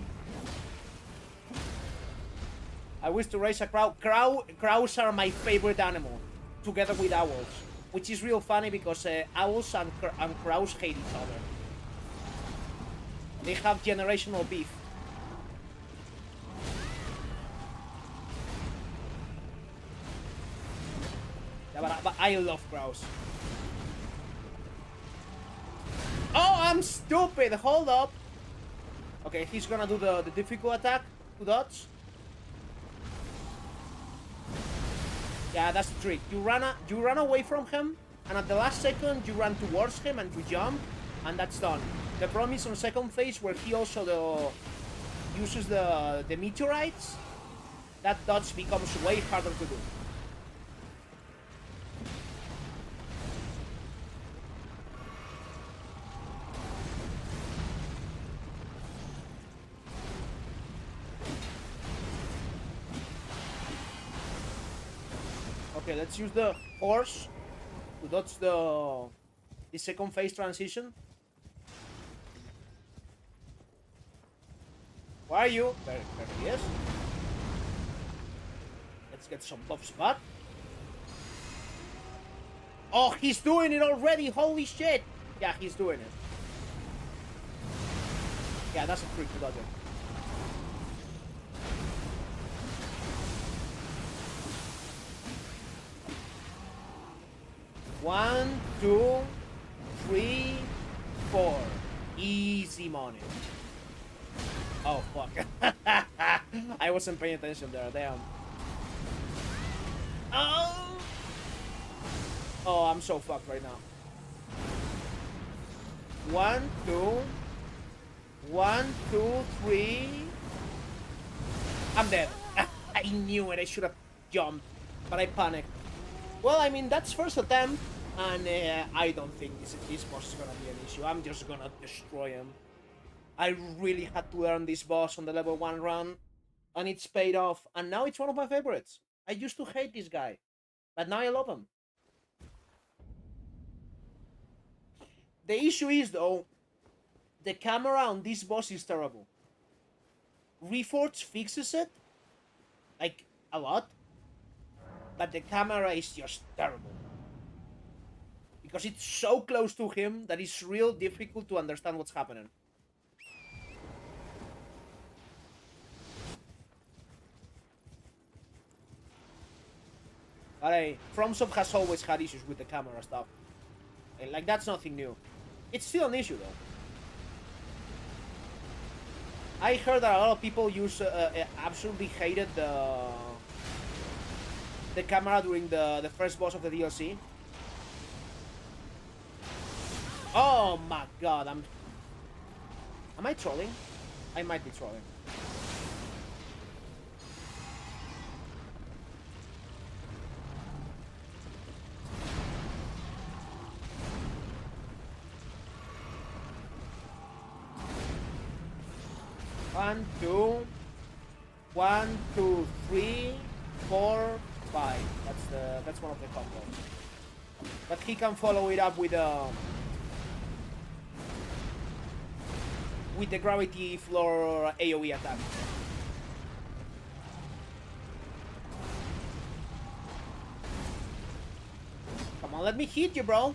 I wish to raise a crow. Crows are my favorite animal, together with owls. Which is real funny because owls and crows hate each other. They have generational beef. Yeah, but I love crows. Oh, I'm stupid! Hold up! Okay, he's gonna do the difficult attack to dodge. Yeah, that's the trick. You run away from him, and at the last second you run towards him and you jump, and that's done. The problem is on second phase where he also uses the meteorites. That dodge becomes way harder to do. Okay, let's use the horse to dodge the second phase transition. Where are you? There he is. Let's get some buff spot. Oh, he's doing it already! Holy shit! Yeah, he's doing it. Yeah, that's a trick to dodge it. One, 2, 3, 4. Easy money. Oh, fuck. I wasn't paying attention there, damn. Oh! Oh, I'm so fucked right now. 1, 2. 1, 2, 3. I'm dead. I knew it. I should have jumped, but I panicked. Well, I mean, that's first attempt, and I don't think this boss is gonna be an issue. I'm just gonna destroy him. I really had to learn this boss on the level 1 run, and it's paid off, and now it's one of my favorites. I used to hate this guy, but now I love him. The issue is, though, the camera on this boss is terrible. Reforged fixes it, like, a lot, but the camera is just terrible. Because it's so close to him that it's real difficult to understand what's happening. But hey, FromSoft has always had issues with the camera stuff. Like, that's nothing new. It's still an issue, though. I heard that a lot of people absolutely hated the camera during the first boss of the DLC. Oh my god, am I trolling? I might be trolling. One, two, 1, 2, 3, 4, 5. That's one of the combos. But he can follow it up with the gravity floor AoE attack. Come on, let me hit you, bro.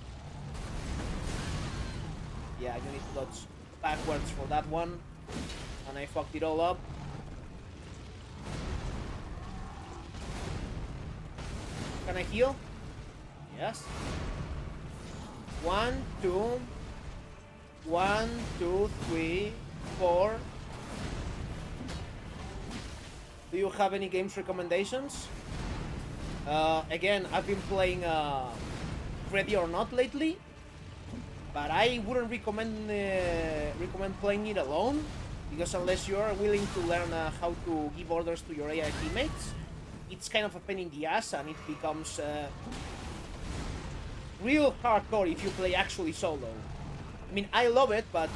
Yeah, you need to dodge backwards for that one. And I fucked it all up. Can I heal? Yes. 1, 2. 1, 2, 3, 4. Do you have any games recommendations? Again, I've been playing Ready or Not lately, but I wouldn't recommend playing it alone, because unless you are willing to learn how to give orders to your AI teammates, it's kind of a pain in the ass, and it becomes real hardcore if you play actually solo. I mean, I love it, but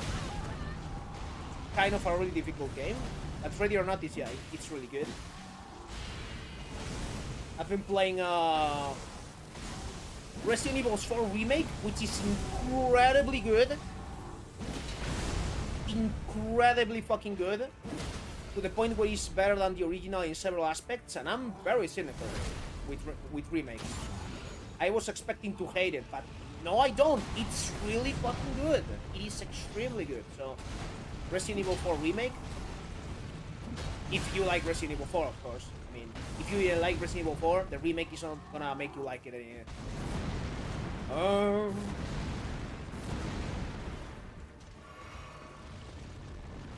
kind of a really difficult game. But Ready or Not, it's really good. I've been playing Resident Evil 4 Remake, which is incredibly good. Incredibly fucking good. To the point where it's better than the original in several aspects, and I'm very cynical with remakes. I was expecting to hate it, but no, I don't. It's really fucking good. It is extremely good. So, Resident Evil 4 Remake. If you like Resident Evil 4, of course. I mean, if you like Resident Evil 4, the remake is not gonna make you like it anymore.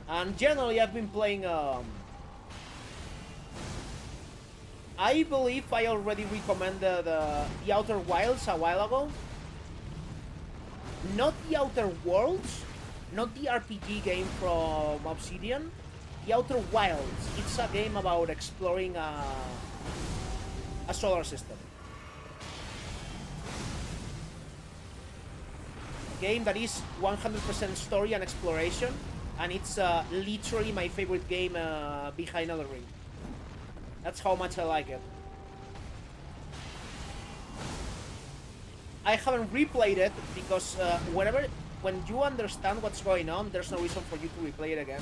And generally, I've been playing. I believe I already recommended the Outer Wilds a while ago. Not the Outer Worlds, not the RPG game from Obsidian. The Outer Wilds. It's a game about exploring a solar system. Game that is 100% story and exploration, and it's literally my favorite game behind Elden Ring. That's how much I like it. I haven't replayed it because when you understand what's going on, there's no reason for you to replay it again.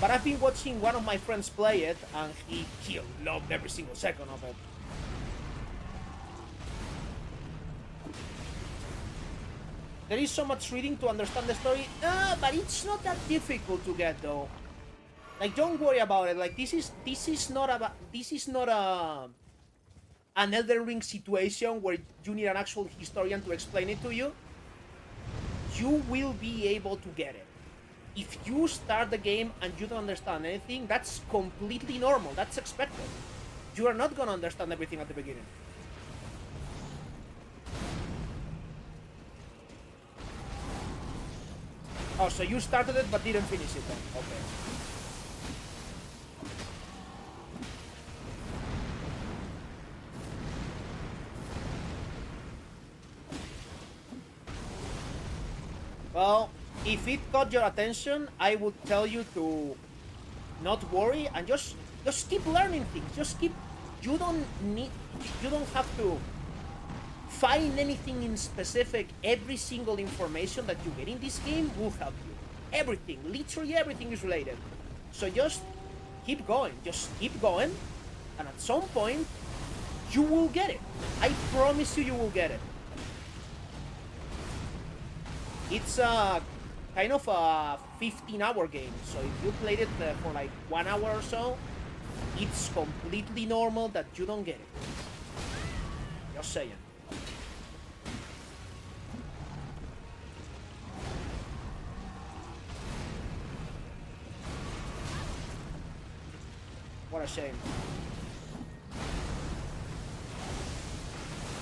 But I've been watching one of my friends play it, and he loved every single second of it. There is so much reading to understand the story, but it's not that difficult to get, though. Like, don't worry about it. Like, this is not an Elden Ring situation where you need an actual historian to explain it to you. You will be able to get it. if you start the game and you don't understand anything, that's completely normal. That's expected. You are not gonna understand everything at the beginning. Oh, so you started it but didn't finish it then. Okay. Well, if it caught your attention, I would tell you to not worry and just keep learning things. Just keep. You don't have to find anything in specific. Every single information that you get in this game will help you. Everything, literally everything is related. So just keep going. Just keep going, and at some point, you will get it. I promise you, you will get it. It's a kind of a 15-hour game, so if you played it for like 1 hour or so, it's completely normal that you don't get it. Just saying. What a shame.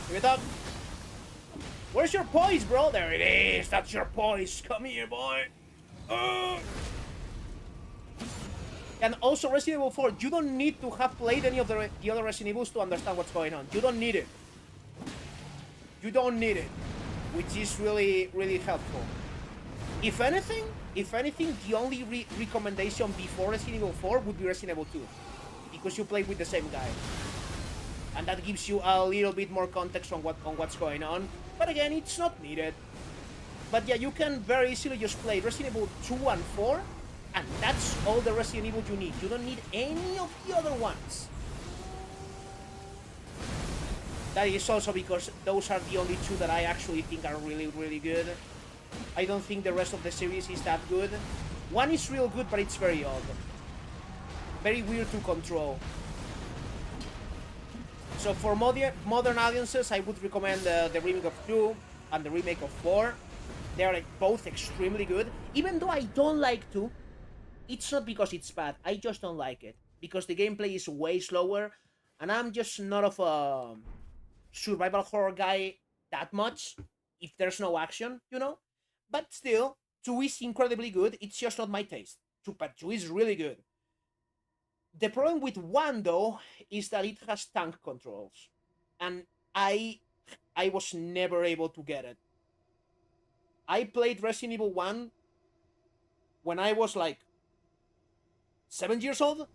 Give it up. Where's your poise, bro? There it is. That's your poise. Come here, boy. And also, Resident Evil 4, you don't need to have played any of the other Resident Evils to understand what's going on. You don't need it. You don't need it. Which is really, really helpful. If anything, the only recommendation before Resident Evil 4 would be Resident Evil 2. Because you play with the same guy. And that gives you a little bit more context on what's going on. But again, it's not needed. But yeah, you can very easily just play Resident Evil 2 and 4, and that's all the Resident Evil you need. You don't need any of the other ones. That is also because those are the only two that I actually think are really, really good. I don't think the rest of the series is that good. One is real good, but it's very odd. Very weird to control. So for modern audiences, I would recommend the remake of 2 and the remake of 4. They are like both extremely good. Even though I don't like 2, it's not because it's bad. I just don't like it. Because the gameplay is way slower, and I'm just not of a survival horror guy that much if there's no action, you know? But still, 2 is incredibly good. It's just not my taste. But 2 is really good. The problem with 1, though, is that it has tank controls. And I was never able to get it. I played Resident Evil 1 when I was like 7 years old.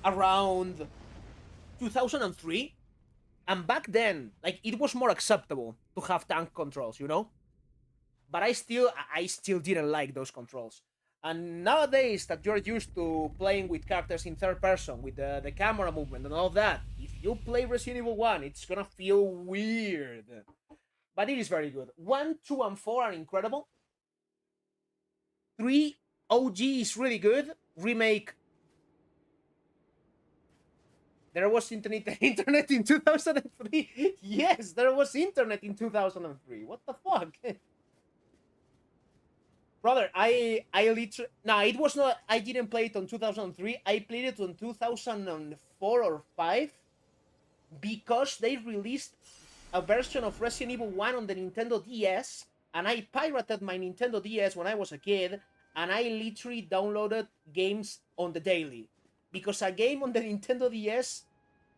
Around 2003. And back then, like, it was more acceptable to have tank controls, you know? But I still didn't like those controls. And nowadays that you're used to playing with characters in third person, with the camera movement and all of that, if you play Resident Evil 1, it's gonna feel weird. But it is very good. 1, 2, and 4 are incredible. 3, OG is really good. Remake. There was internet in 2003. Yes, there was internet in 2003. What the fuck? Brother, I literally... Nah, it was not... I didn't play it on 2003. I played it on 2004 or 5. Because they released a version of Resident Evil 1 on the Nintendo DS. And I pirated my Nintendo DS when I was a kid. And I literally downloaded games on the daily. Because a game on the Nintendo DS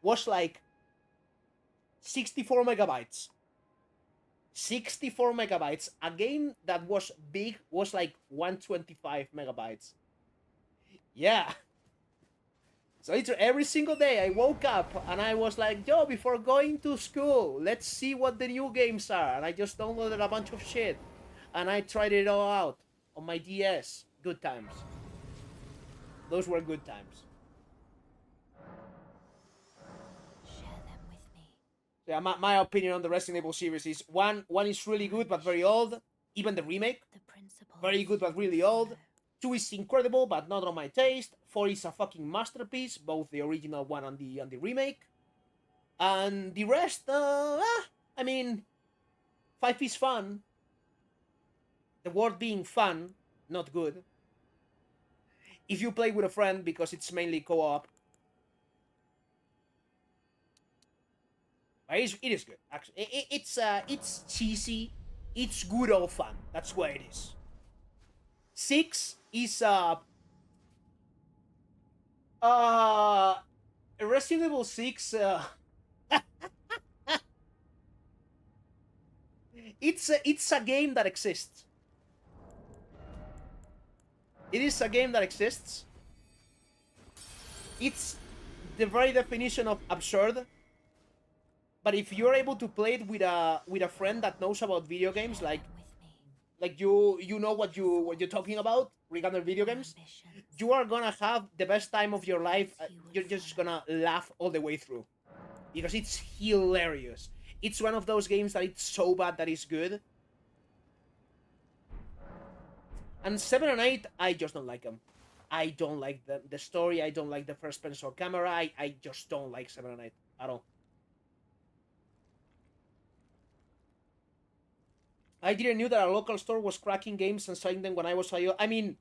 was like 64 megabytes. 64 megabytes. A game that was big was like 125 megabytes. Yeah. So it's every single day I woke up and I was like, yo, before going to school, let's see what the new games are. And I just downloaded a bunch of shit. And I tried it all out on my DS. Good times. Those were good times. Yeah, my opinion on the Resident Evil series is one is really good but very old. Even the remake, very good but really old. 2 is incredible but not on my taste. 4 is a fucking masterpiece, both the original one and the remake. And the rest, I mean, 5 is fun. the word being fun, not good. If you play with a friend, because it's mainly co-op. But it is good, actually. It's cheesy. It's good old fun. That's what it is. 6 is uh Resident Evil 6 it's a game that exists. It is a game that exists. It's the very definition of absurd. But if you're able to play it with a friend that knows about video games, With me. like you know what you're talking about regarding video games, Ambitions. you are gonna have the best time of your life. You're just gonna laugh all the way through because it's hilarious. It's one of those games that it's so bad that it's good. And 7 and 8, I just don't like them. I don't like the story. I don't like the first person camera. I just don't like 7 and 8 at all. I didn't knew that a local store was cracking games and selling them when I was a I mean,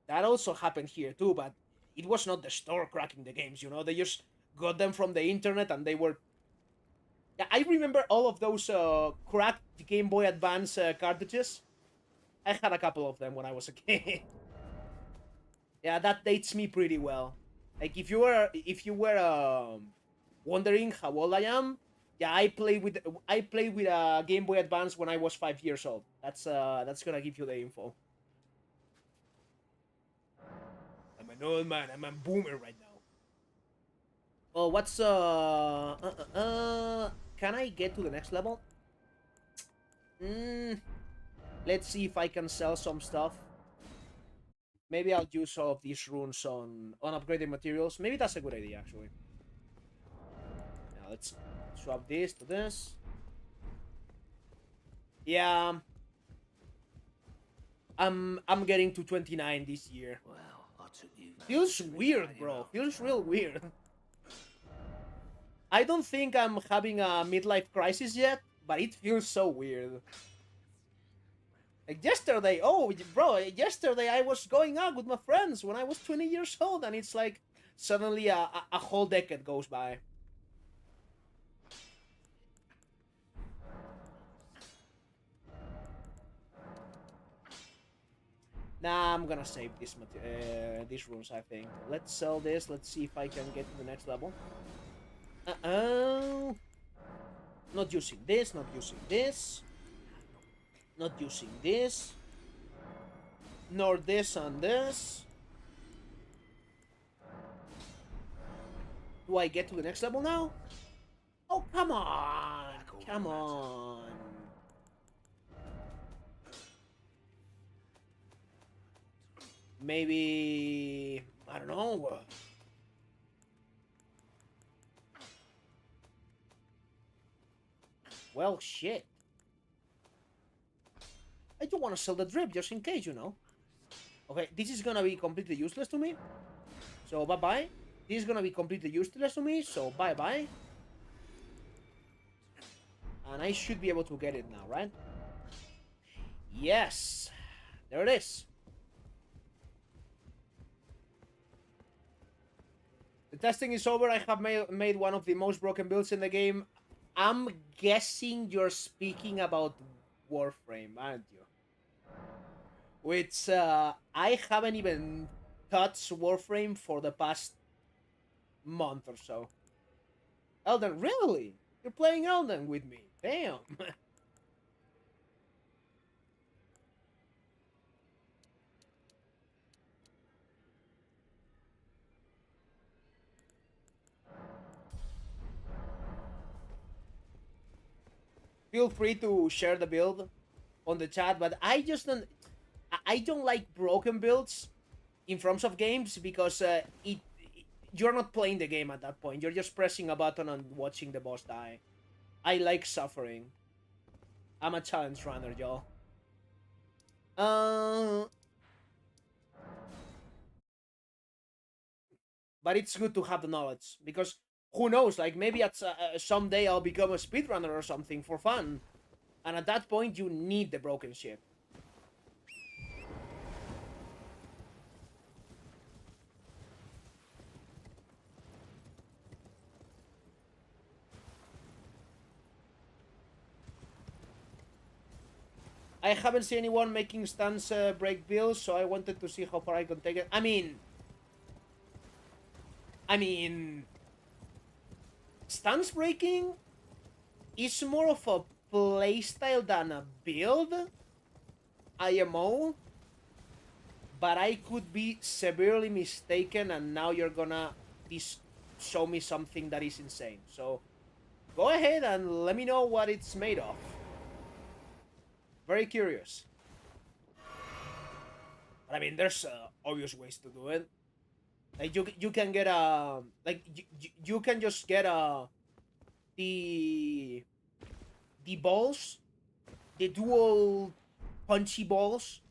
that also happened here too, but it was not the store cracking the games, you know? They just got them from the internet and they were... Yeah, I remember all of those cracked Game Boy Advance cartridges. I had a couple of them when I was a kid. Yeah, that dates me pretty well. Like if you were wondering how old I am, yeah, I played with a Game Boy Advance when I was 5 years old. That's gonna give you the info. I'm an old man. I'm a boomer right now. Oh, what's can I get to the next level? Let's see if I can sell some stuff. Maybe I'll use all of these runes on upgraded materials. Maybe that's a good idea, actually. Now let's swap this to this. Yeah, I'm getting to 29 this year. Well, I took you. Feels weird, bro. Feels real weird. I don't think I'm having a midlife crisis yet, but it feels so weird. Like yesterday, oh, bro, yesterday I was going out with my friends when I was 20 years old, and it's like suddenly a whole decade goes by. Nah, I'm gonna save these runes, I think. Let's sell this. Let's see if I can get to the next level. Not using this, not using this. Not using this. Nor this and this. Do I get to the next level now? Oh, come on! Come on! Maybe... I don't know. Well, shit. I don't want to sell the drip just in case, you know. Okay, this is gonna be completely useless to me. So, bye-bye. This is gonna be completely useless to me, so bye-bye. And I should be able to get it now, right? Yes! There it is. The testing is over. I have made one of the most broken builds in the game. I'm guessing you're speaking about Warframe, aren't you? Which, I haven't even touched Warframe for the past month or so. Elden, really? You're playing Elden with me? Damn. Feel free to share the build on the chat, but I just don't... I don't like broken builds in front of games because you're not playing the game at that point. You're just pressing a button and watching the boss die. I like suffering. I'm a challenge runner, y'all. But it's good to have the knowledge because who knows? Like maybe at someday I'll become a speedrunner or something for fun, and at that point you need the broken shit. I haven't seen anyone making stance break builds, so I wanted to see how far I can take it. I mean, stance breaking is more of a playstyle than a build, IMO, but I could be severely mistaken, and now you're gonna show me something that is insane. So go ahead and let me know what it's made of. Very curious. But I mean, there's obvious ways to do it. Like you can get like you can just get the balls, the dual punchy balls.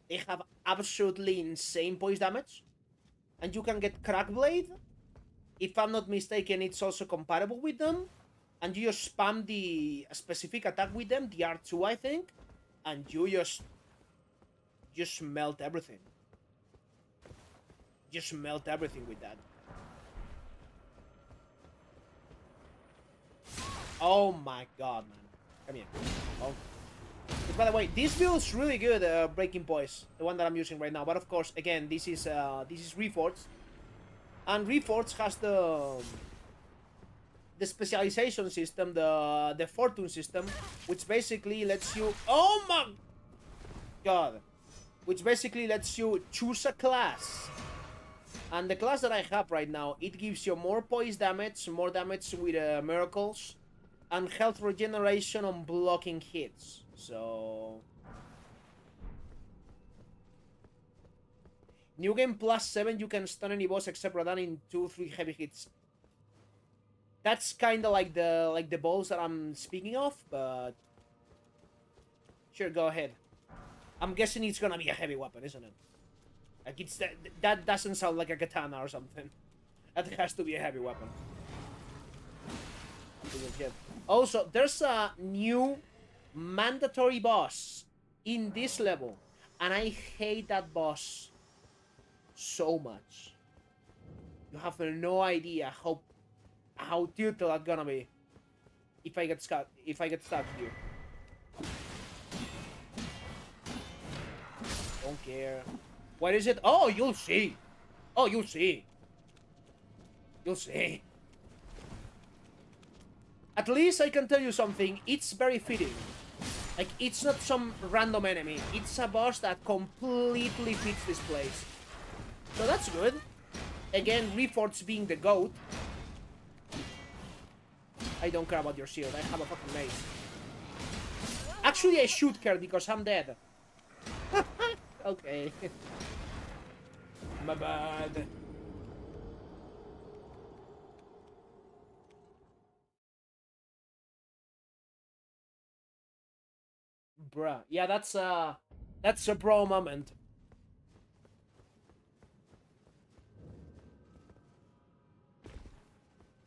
They have absolutely insane poise damage, and you can get Crack Blade. If I'm not mistaken, it's also compatible with them, and you just spam the specific attack with them, the R2, I think, and you just melt everything. Just melt everything with that. Oh my god, man. Come here. Oh. But by the way, this build's really good, Breaking Poise, the one that I'm using right now. But of course, again, this is Reforged, and Reforged has the specialization system, the fortune system, which basically lets you. Oh my god! Which basically lets you choose a class. And the class that I have right now, it gives you more poise damage, more damage with miracles, and health regeneration on blocking hits. So new game +7, you can stun any boss except Radan in 2-3 heavy hits. That's kind of like the balls that I'm speaking of, but sure, go ahead. I'm guessing it's gonna be a heavy weapon, isn't it? Like it's that doesn't sound like a katana or something. That has to be a heavy weapon. Also, there's a new mandatory boss in this level, and I hate that boss so much. You have no idea how tilted that's gonna be if I get stuck here. Don't care. What is it? Oh, you'll see. Oh, you'll see. You'll see. At least I can tell you something. It's very fitting. Like, it's not some random enemy. It's a boss that completely fits this place. So that's good. Again, Reforged being the GOAT. I don't care about your shield. I have a fucking mace. Actually, I should care because I'm dead. Okay. My bad. Bruh. Yeah, that's a bro moment.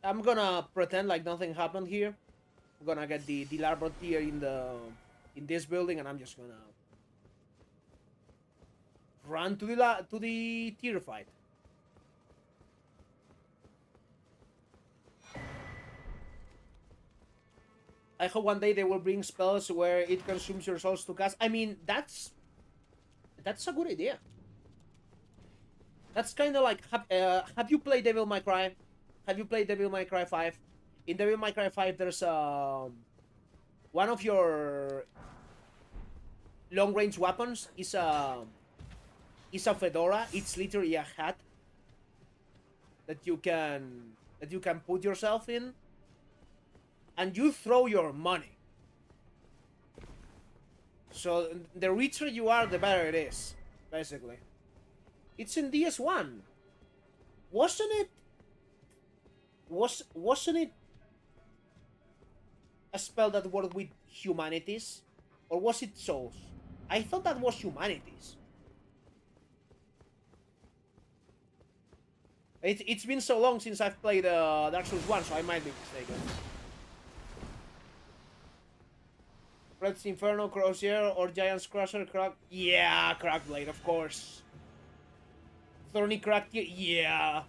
I'm gonna pretend like nothing happened here. I'm gonna get the Larbot tier in this building, and I'm just gonna run to the tier fight. I hope one day they will bring spells where it consumes your souls to cast. I mean, that's a good idea. That's kind of like, have you played Devil May Cry? Have you played Devil May Cry 5? In Devil May Cry 5, there's one of your long-range weapons is a fedora. It's literally a hat that you can put yourself in, and you throw your money. So the richer you are, the better it is, basically. It's in DS1. Wasn't it? Wasn't it a spell that worked with humanities? Or was it souls? I thought that was humanities. It's been so long since I've played Dark Souls 1, so I might be mistaken. Red's Inferno, Crozier, or Giant's Crusher, Crack... Yeah, Crackblade, of course. Thorny Crack... Yeah.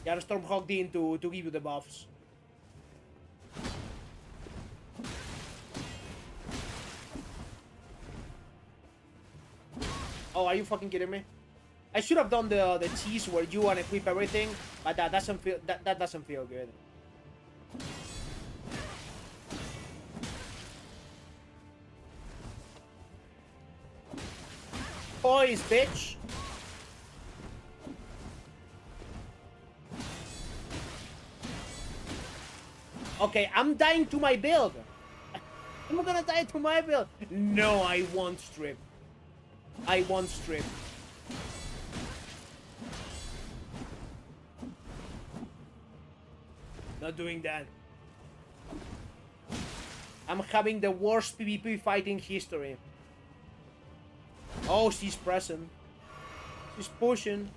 Yeah, the Stormhawk Dean to give you the buffs. Oh, are you fucking kidding me? I should have done the cheese where you unequip everything, but that doesn't feel good. Poise, bitch. Okay, I'm dying to my build. I'm gonna die to my build. No, I won't strip. I won't strip. Not doing that. I'm having the worst PvP fight in history. Oh, she's present. She's pushing.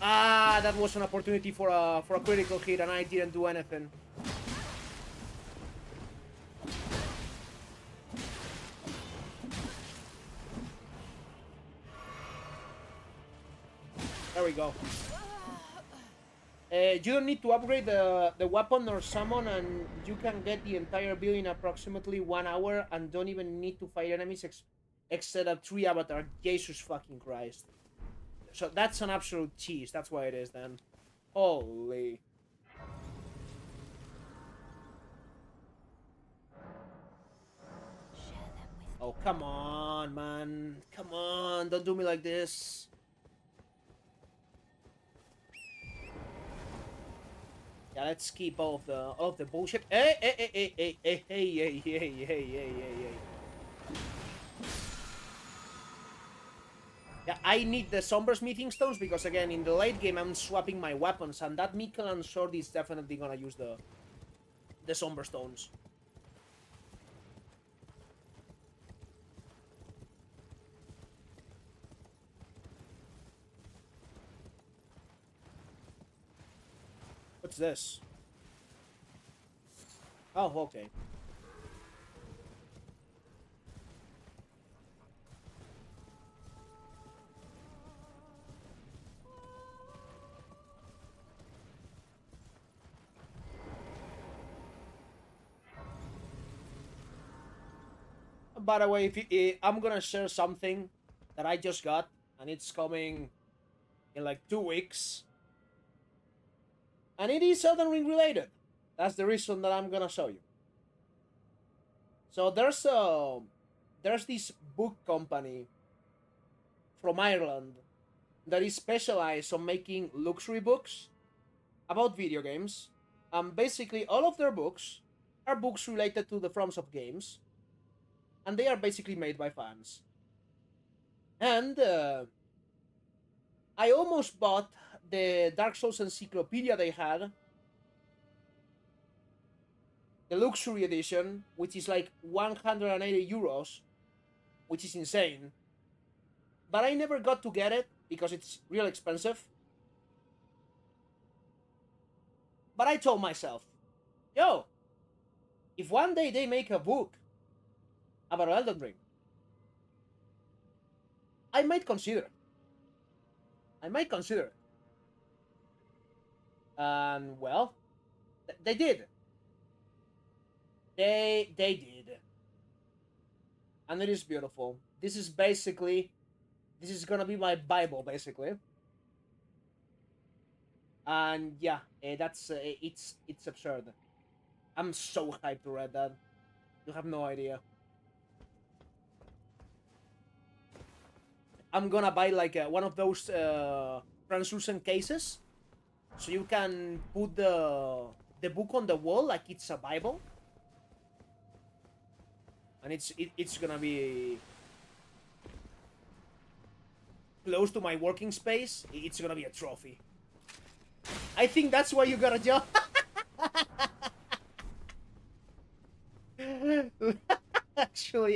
Ah, that was an opportunity for a critical hit, and I didn't do anything. There we go. You don't need to upgrade the weapon or summon, and you can get the entire build in approximately 1 hour, and don't even need to fight enemies except a 3 avatar. Jesus fucking Christ. So that's an absolute cheese. That's why it is then. Holy. Share them with me. Oh, come on, man. Come on. Don't do me like this. Yeah, let's keep all of the bullshit. Hey, hey, hey, hey, hey, hey, hey, hey, hey, hey, hey, hey. Yeah, I need the Somber Smithing Stones because, again, in the late game, I'm swapping my weapons, and that Michelin sword is definitely gonna use the Somber Stones. What's this? Oh, okay. By the way, I'm gonna share something that I just got, and it's coming in like 2 weeks, and it is Elden Ring related. That's the reason that I'm gonna show you. So there's this book company from Ireland that is specialized on making luxury books about video games. Basically, all of their books are books related to the forms of games, and they are basically made by fans. And I almost bought the Dark Souls encyclopedia they had, the luxury edition, which is like 180 euros, which is insane. But I never got to get it because it's real expensive. But I told myself, yo, if one day they make a book about Elden Ring, I might consider. I might consider. And well, they did. They did. And it is beautiful. This is gonna be my Bible, basically. And yeah, that's it's absurd. I'm so hyped to read that. You have no idea. I'm gonna buy like one of those translucent cases, so you can put the book on the wall like it's a Bible, and it's gonna be close to my working space. It's gonna be a trophy. I think that's why you got a job.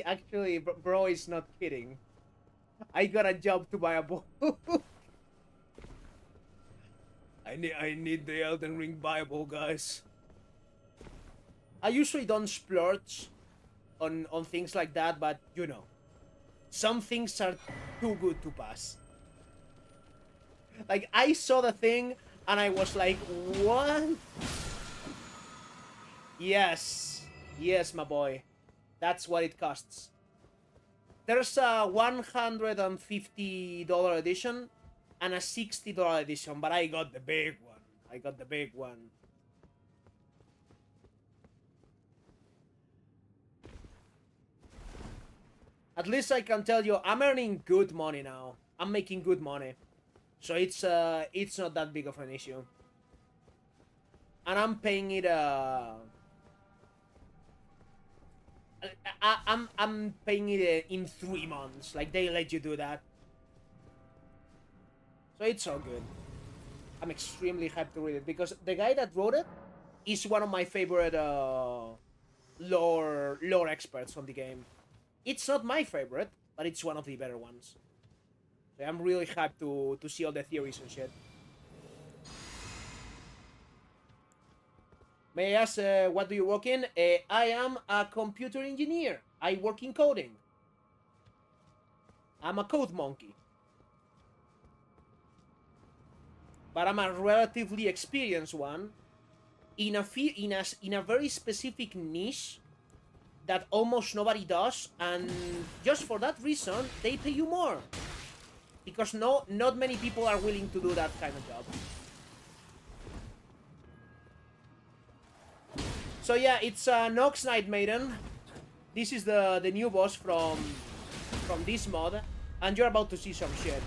actually, bro is not kidding. I got a job to buy a book. I need the Elden Ring Bible, guys. I usually don't splurge on things like that, but you know, some things are too good to pass. Like, I saw the thing and I was like, what? Yes, my boy. That's what it costs. There's a $150 edition and a $60 edition, but I got the big one. I got the big one. At least I can tell you, I'm earning good money now. I'm making good money, so it's not that big of an issue. And I'm paying it. I'm paying it in 3 months. Like they let you do that, so it's all good. I'm extremely hyped to read it because the guy that wrote it is one of my favorite lore experts on the game. It's not my favorite, but it's one of the better ones. So I'm really hyped to see all the theories and shit. May I ask, what do you work in? I am a computer engineer. I work in coding. I'm a code monkey. But I'm a relatively experienced one in a very specific niche that almost nobody does, and just for that reason, they pay you more. Because not many people are willing to do that kind of job. So yeah, it's Nox Night Maiden. This is the new boss from this mod, and you're about to see some shit.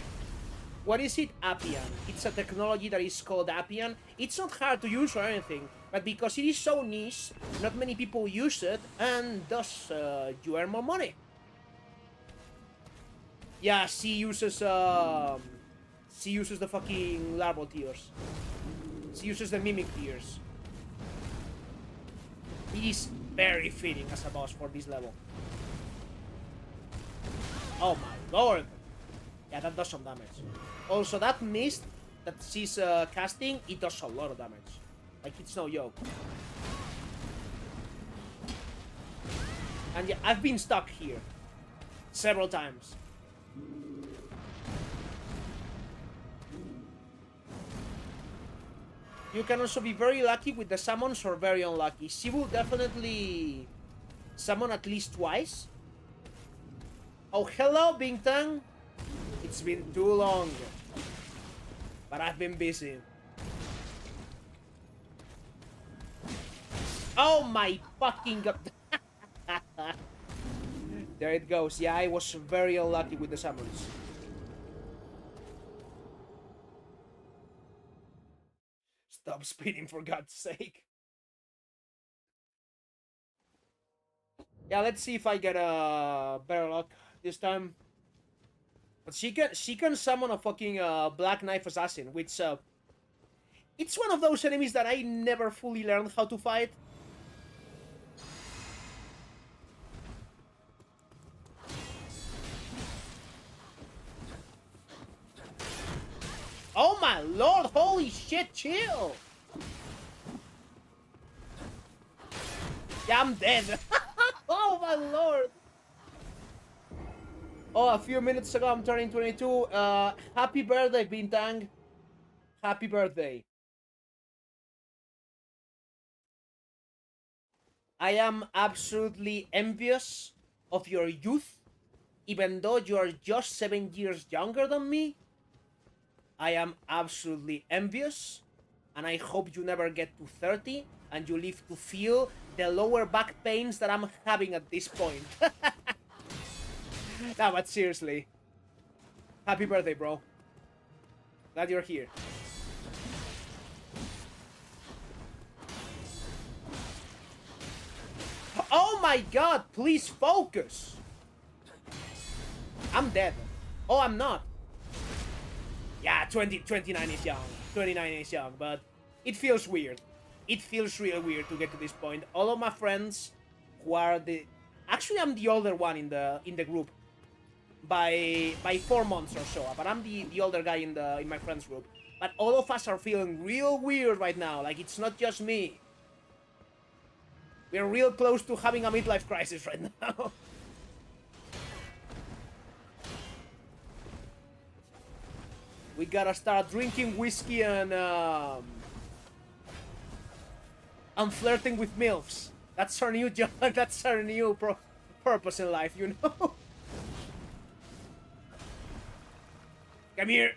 What is it? Appian. It's a technology that is called Appian. It's not hard to use or anything, but because it is so niche, not many people use it, and thus you earn more money. Yeah, she uses the fucking larval tears. She uses the mimic tears. It is very fitting as a boss for this level. Oh my lord! Yeah, that does some damage. Also, that mist that she's casting, it does a lot of damage. Like, it's no joke. And yeah, I've been stuck here several times. You can also be very lucky with the summons or very unlucky. She will definitely summon at least twice. Oh, hello, Bingtang. It's been too long. But I've been busy. Oh my fucking god. There it goes. Yeah, I was very unlucky with the summons. Stop speeding, for God's sake. Yeah, let's see if I get better luck this time. But she can summon a fucking Black Knife Assassin, which it's one of those enemies that I never fully learned how to fight. Oh my lord, holy shit, chill! Yeah, I'm dead. Oh my lord! Oh, a few minutes ago I'm turning 22. Happy birthday, Bintang. Happy birthday. I am absolutely envious of your youth, even though you are just 7 years younger than me. I am absolutely envious, and I hope you never get to 30 and you live to feel the lower back pains that I'm having at this point. No, but seriously. Happy birthday, bro. Glad you're here. Oh my god, please focus! I'm dead. Oh, I'm not. Yeah, 29 is young. 29 is young, but it feels weird. It feels real weird to get to this point. All of my friends who are the... Actually, I'm the older one in the group. By 4 months or so. But I'm the older guy in my friends group. But all of us are feeling real weird right now. Like, it's not just me. We're real close to having a midlife crisis right now. We gotta start drinking whiskey and flirting with MILFs. That's our new job. That's our new purpose in life, you know? Come here.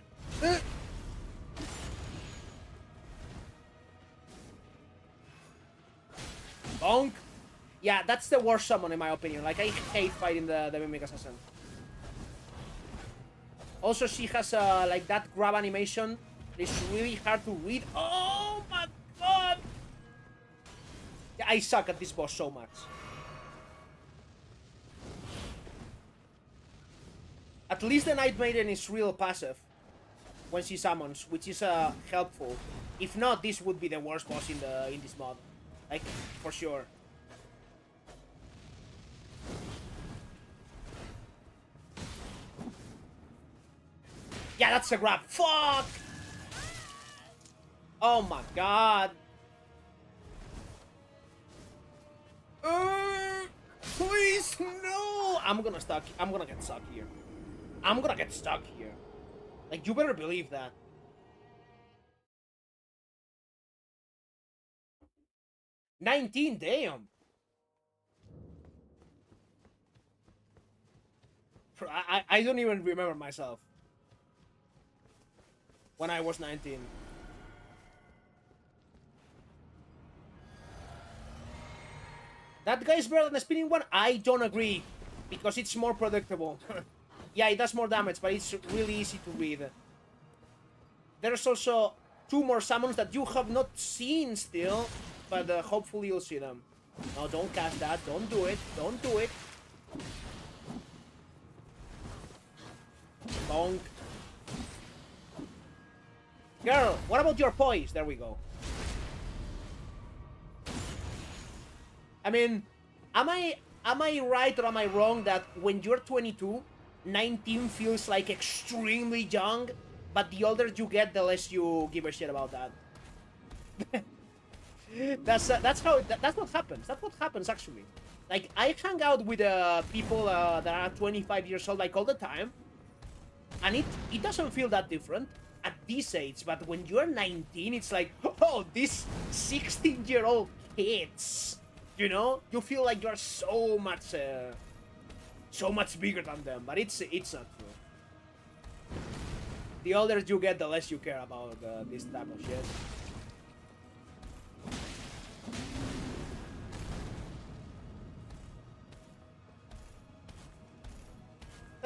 Bonk. Yeah, that's the worst summon in my opinion. Like, I hate fighting the Mimic Assassin. Also, she has like that grab animation. It's really hard to read. Oh my god! Yeah, I suck at this boss so much. At least the Night Maiden is real passive when she summons, which is helpful. If not, this would be the worst boss in this mod, like for sure. Yeah, that's a grab. Fuck! Oh my god. Please, no! I'm gonna get stuck here. I'm gonna get stuck here. Like, you better believe that. $19, damn. I don't even remember myself when I was 19. That guy's better than the spinning one? I don't agree, because it's more predictable. Yeah, it does more damage, but it's really easy to read. There's also 2 more summons that you have not seen still, but hopefully you'll see them. No, don't cast that. Don't do it. Don't do it. Bonk. Girl, what about your poise? There we go. I mean, am I right or am I wrong that when you're 22, 19 feels like extremely young, but the older you get, the less you give a shit about that? That's what happens. That's what happens actually. Like, I hang out with people that are 25 years old like all the time, and it doesn't feel that different at this age. But when you're 19, it's like, oh, these 16-year-old kids. You know, you feel like you're so much bigger than them, but it's not true. The older you get, the less you care about this type of shit.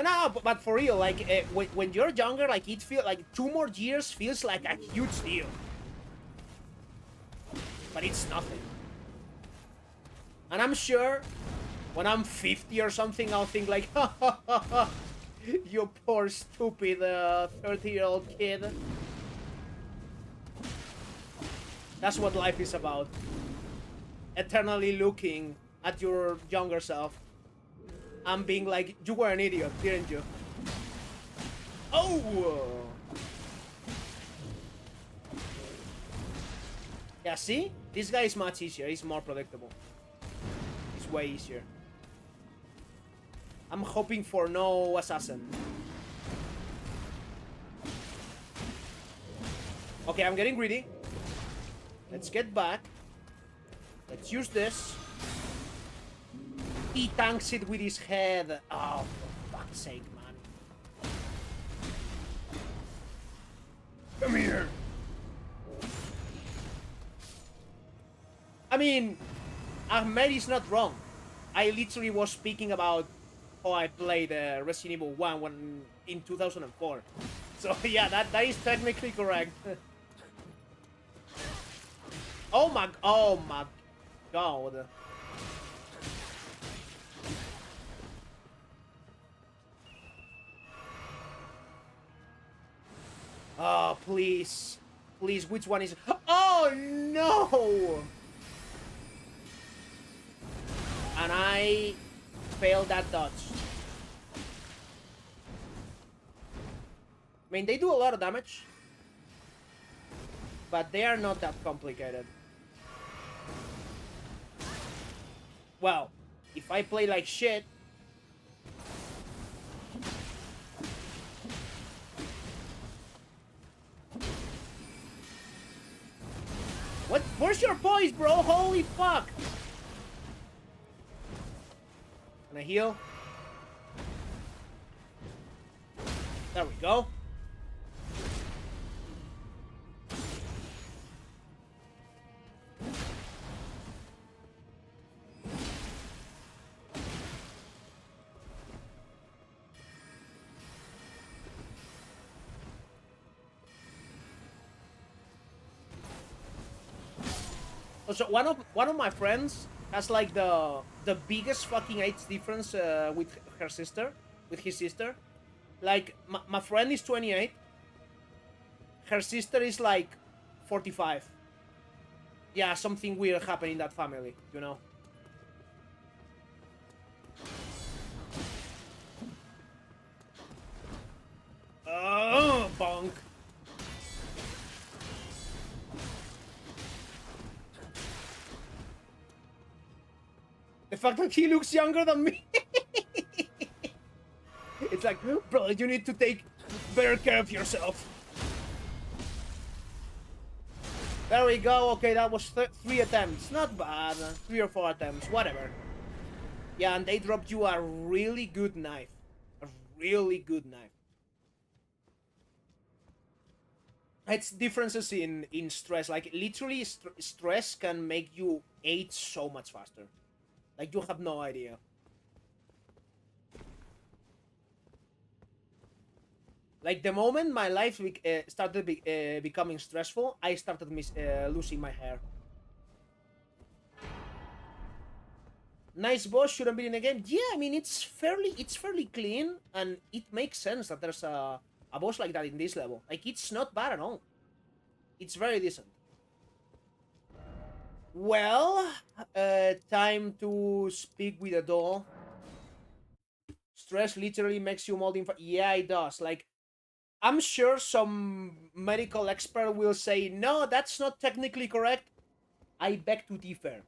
No, but for real, like when you're younger, like it feels like 2 more years feels like a huge deal, but it's nothing. And I'm sure when I'm 50 or something, I'll think like, ha ha ha ha, you poor stupid 30-year-old kid. That's what life is about. Eternally looking at your younger self and being like, you were an idiot, didn't you? Oh! Yeah, see? This guy is much easier. He's more predictable. Way easier. I'm hoping for no assassin. Okay, I'm getting greedy. Let's get back. Let's use this. He tanks it with his head. Oh, for fuck's sake, man. Come here. I mean, Ahmed is not wrong. I literally was speaking about how I played Resident Evil 1 in 2004. So yeah, that is technically correct. Oh my god. Oh, please. Please, which one is... Oh, no! And I failed that dodge. I mean, they do a lot of damage, but they are not that complicated. Well, if I play like shit... What? Where's your poise, bro? Holy fuck! Can I heal? There we go. So one of my friends has like the biggest fucking age difference with her sister, with his sister. Like my friend is 28. Her sister is like 45. Yeah, something weird happened in that family, you know. Bonk. The fact that he looks younger than me. It's like, bro, you need to take better care of yourself. There we go. Okay, that was 3 attempts. Not bad. 3 or 4 attempts. Whatever. Yeah, and they dropped you a really good knife. A really good knife. It's differences in stress. Like, literally, stress can make you age so much faster. Like, you have no idea. Like, the moment my life started becoming stressful, I started losing my hair. Nice boss, shouldn't be in a game. Yeah, I mean, it's fairly clean, and it makes sense that there's a boss like that in this level. Like, it's not bad at all. It's very decent. Well, time to speak with a doll. Stress literally makes you mold. Yeah, it does. Like, I'm sure some medical expert will say, no, that's not technically correct. I beg to differ.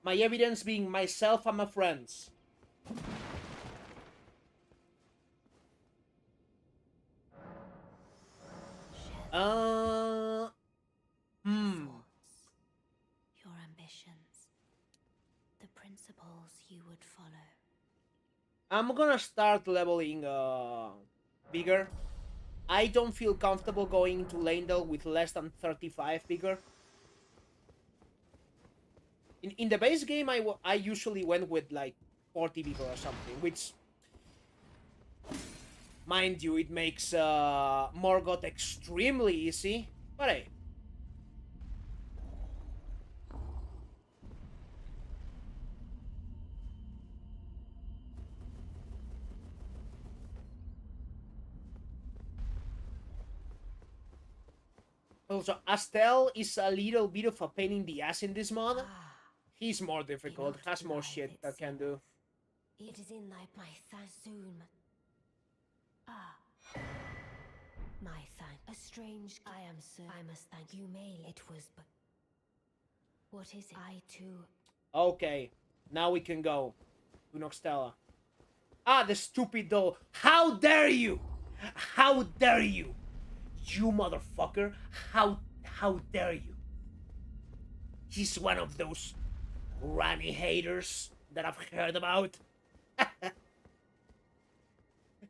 My evidence being myself and my friends. Uh, Thoughts, your ambitions, the principles you would follow. I'm gonna start leveling bigger. I don't feel comfortable going to Leyndell with less than 35 bigger. In the base game, I usually went with like 40 bigger or something, which, mind you, it makes Morgoth extremely easy. But hey. Also, Astel is a little bit of a pain in the ass in this mod. He's more difficult, has more shit that can do. It is in thy my thank soon. My thank. A strange. I am sir. I must thank you. May it was but. What is it? I too. Okay, now we can go to Noxtella. Ah, the stupid doll. How dare you? How dare you? You motherfucker. How dare you? He's one of those Ranny haters that I've heard about.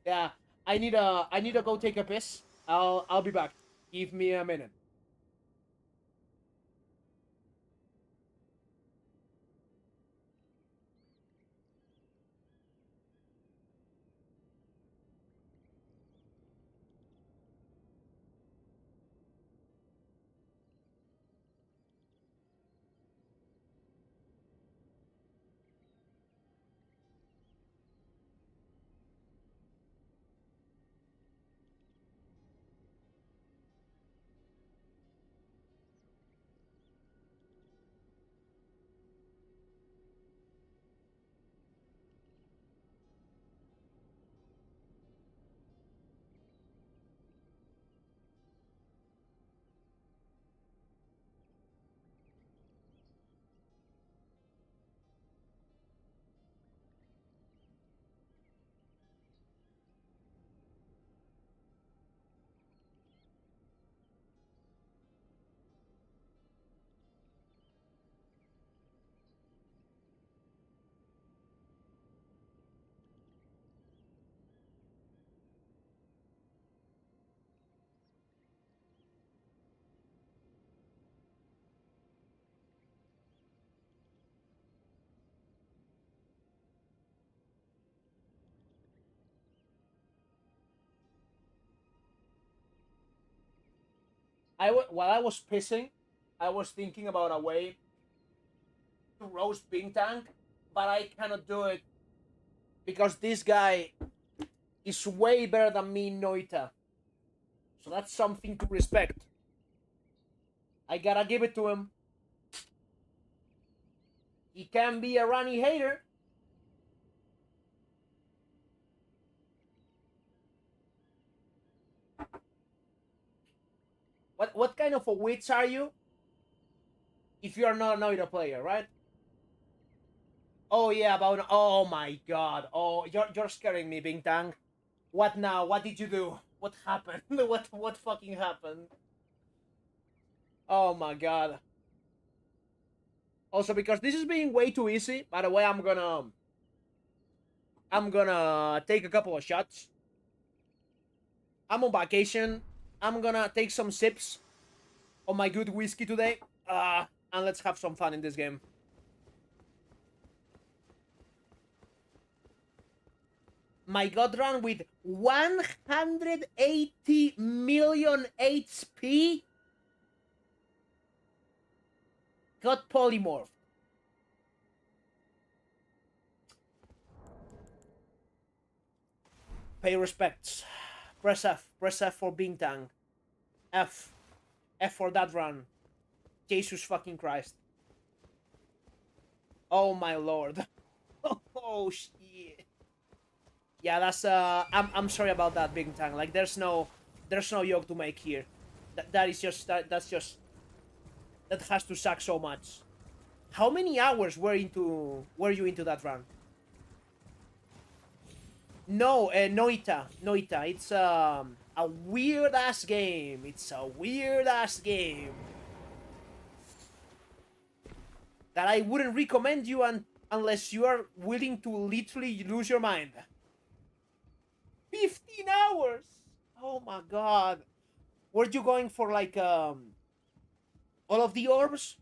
Yeah, I need to go take a piss. I'll be back. Give me a minute. While I was pissing, I was thinking about a way to roast Bintang, but I cannot do it because this guy is way better than me in Noita. So that's something to respect. I gotta give it to him. He can be a Rani hater. What kind of a witch are you? If you are not a Noita player, right? Oh yeah, about oh my god. Oh, you're scaring me, Bintang. What now? What did you do? What happened? what fucking happened? Oh my god. Also, because this is being way too easy, by the way, I'm gonna take a couple of shots. I'm on vacation. I'm gonna take some sips on my good whiskey today. And let's have some fun in this game. My god run with 180 million HP got polymorphed. Pay respects. Press F. Press F for Bintang. F. F for that run. Jesus fucking Christ. Oh my lord. Oh shit. Yeah, that's I'm sorry about that, Bintang. Like there's no joke to make here. That is just that's just that has to suck so much. How many hours were you into that run? No, Noita. It's a weird ass game. It's a weird ass game that I wouldn't recommend you unless you are willing to literally lose your mind. 15 hours. Oh my god. Were you going for like all of the orbs?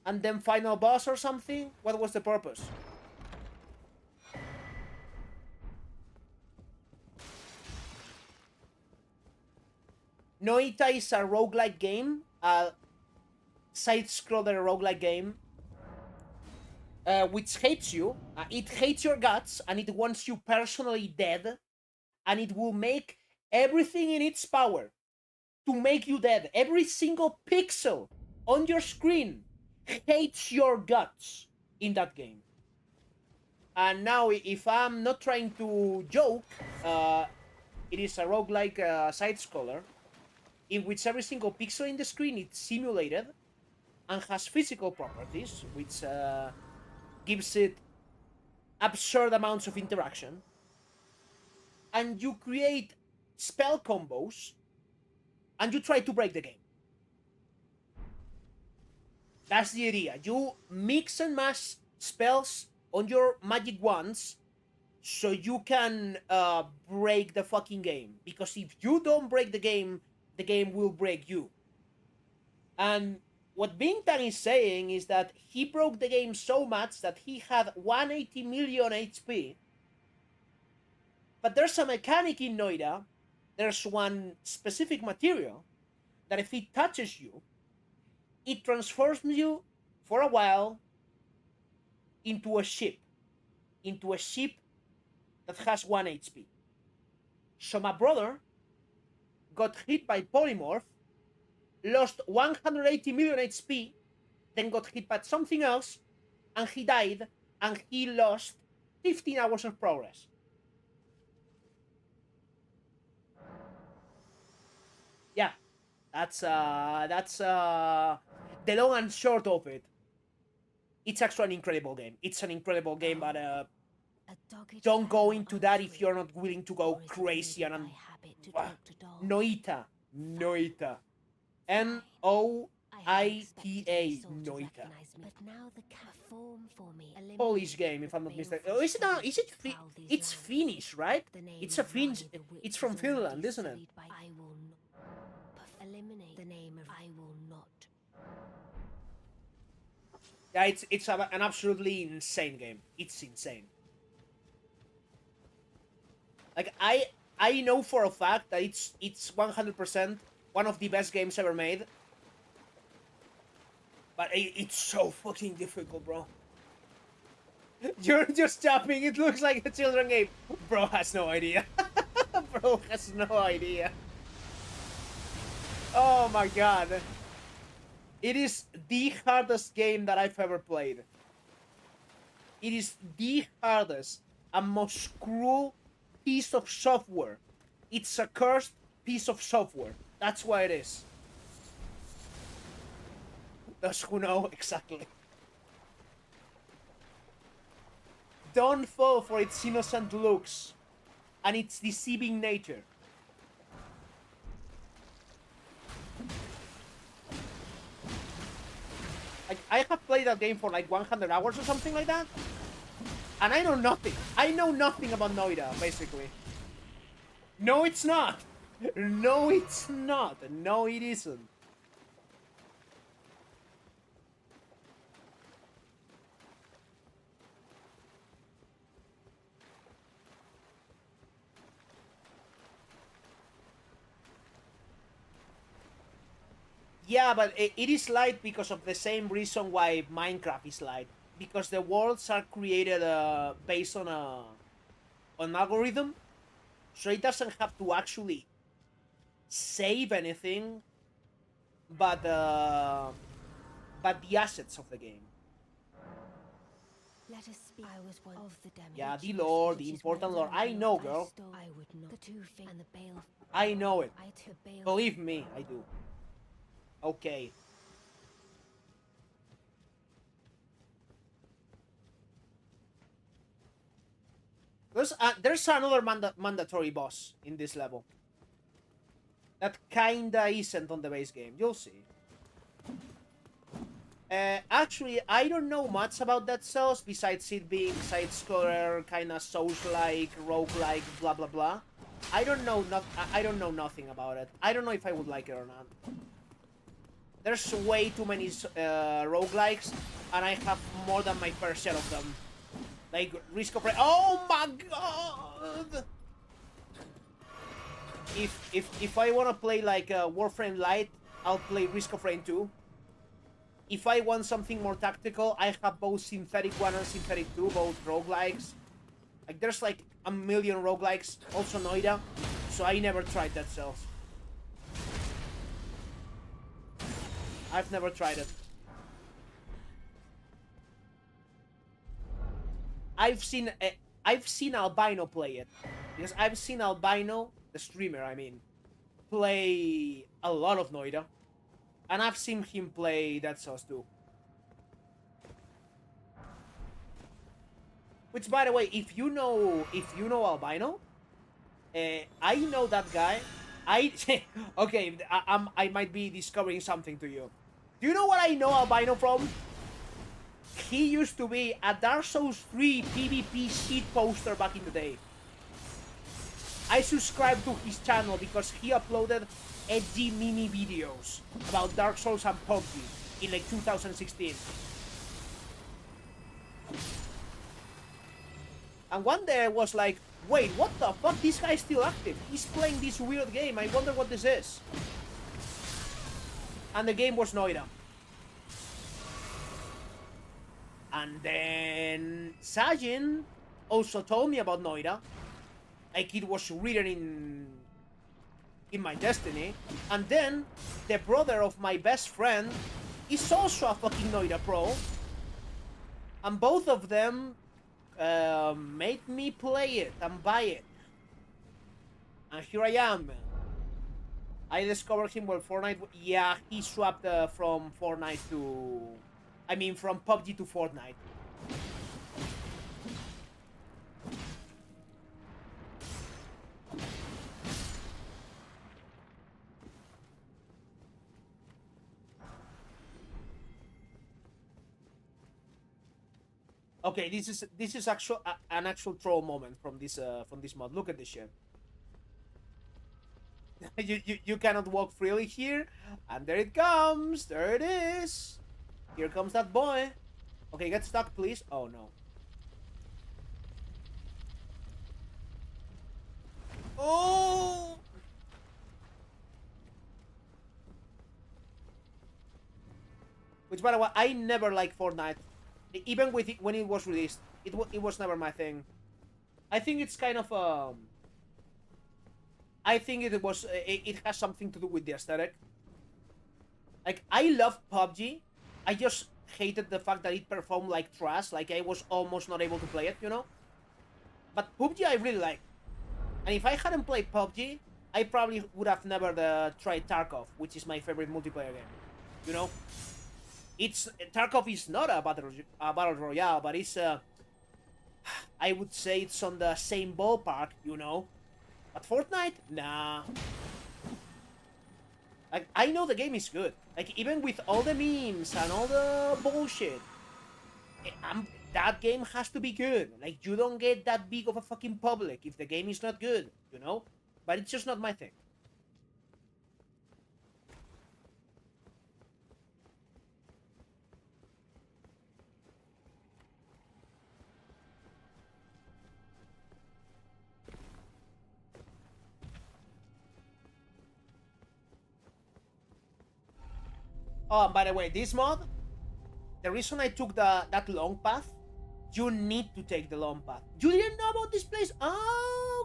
And then final boss or something? What was the purpose? Noita is a roguelike game, a side-scroller roguelike game, which hates you. It hates your guts, and it wants you personally dead, and it will make everything in its power to make you dead. Every single pixel on your screen hates your guts in that game. And now, if I'm not trying to joke, it is a roguelike side-scroller in which every single pixel in the screen is simulated and has physical properties, which gives it absurd amounts of interaction. And you create spell combos and you try to break the game. That's the idea. You mix and match spells on your magic wands so you can break the fucking game. Because if you don't break the game will break you. And what Bintang is saying is that he broke the game so much that he had 180 million HP. But there's a mechanic in Noida, there's one specific material, that if it touches you, it transforms you for a while into a ship that has 1 HP. So my brother got hit by polymorph, lost 180 million HP, then got hit by something else, and he died, and he lost 15 hours of progress. Yeah, that's the long and short of it. It's actually an incredible game. It's an incredible game, but don't go into that if you're not willing to go crazy and Noita. Noita. Noita. Noita. Polish game, if I'm not mistaken. Oh, is it not? Is it? It's Finnish, right? It's a Finnish. It's from Finland, isn't it? Eliminate the name of I will not. Yeah, it's an absolutely insane game. It's insane. Like I know for a fact that it's 100% one of the best games ever made. But it's so fucking difficult, bro. You're just jumping. It looks like a children game. Bro has no idea. Bro has no idea. Oh my god. It is the hardest game that I've ever played. It is the hardest and most cruel piece of software. It's a cursed piece of software. That's why it is. Those who know exactly. Don't fall for its innocent looks and its deceiving nature. Like, I have played that game for like 100 hours or something like that, and I know nothing. I know nothing about Noida, basically. No, it's not. No, it's not. No, it isn't. Yeah, but it is light because of the same reason why Minecraft is light. Because the worlds are created based on an algorithm, so it doesn't have to actually save anything, but the assets of the game. Let us speak. I was one of the demi. Yeah, the lore, the important lore. I know, girl. I would not. The two things and the bale. I know it. I took bale. Believe me, I do. Okay. There's another mandatory boss in this level. That kinda isn't on the base game. You'll see. Actually, I don't know much about Dead Cells besides it being side-scroller, kinda Souls-like, roguelike, blah blah blah. I don't know nothing about it. I don't know if I would like it or not. There's way too many roguelikes, and I have more than my fair share of them. Like Risk of Rain. Oh my god! If I wanna play like Warframe Light, I'll play Risk of Rain 2. If I want something more tactical, I have both Synthetic 1 and Synthetic 2, both roguelikes. Like there's like a million roguelikes, also Noida, so I never tried Dead Cells. I've never tried it. I've seen Albino play it, because I've seen Albino, the streamer, I mean, play a lot of Noida, and I've seen him play Dead Cells too. Which, by the way, if you know Albino, I know that guy. Okay, I might be discovering something to you. Do you know what I know Albino from? He used to be a Dark Souls 3 PvP sheet poster back in the day. I subscribed to his channel because he uploaded edgy mini videos about Dark Souls and PUBG in like 2016. And one day I was like, wait, what the fuck? This guy's still active. He's playing this weird game. I wonder what this is. And the game was Noida. And then Sajin also told me about Noida. Like it was written in my destiny. And then the brother of my best friend is also a fucking Noida pro. And both of them made me play it and buy it. And here I am. I discovered him while Fortnite... Yeah, he swapped from Fortnite to... I mean, from PUBG to Fortnite. Okay, this is an actual troll moment from this mod. Look at this shit. you cannot walk freely here, and there it comes. There it is. Here comes that boy. Okay, get stuck, please. Oh no. Oh. Which, by the way, I never liked Fortnite. Even with it, when it was released, it was never my thing. I think it's kind of I think it has something to do with the aesthetic. Like, I love PUBG. I just hated the fact that it performed like trash. Like, I was almost not able to play it, you know? But PUBG I really like. And if I hadn't played PUBG, I probably would have never tried Tarkov, which is my favorite multiplayer game. You know? Tarkov is not a battle royale, but it's I would say it's on the same ballpark, you know? But Fortnite? Nah. Like, I know the game is good. Like, even with all the memes and all the bullshit, that game has to be good. Like, you don't get that big of a fucking public if the game is not good, you know? But it's just not my thing. Oh, and by the way, this mod, the reason I took that long path, you need to take the long path. You didn't know about this place?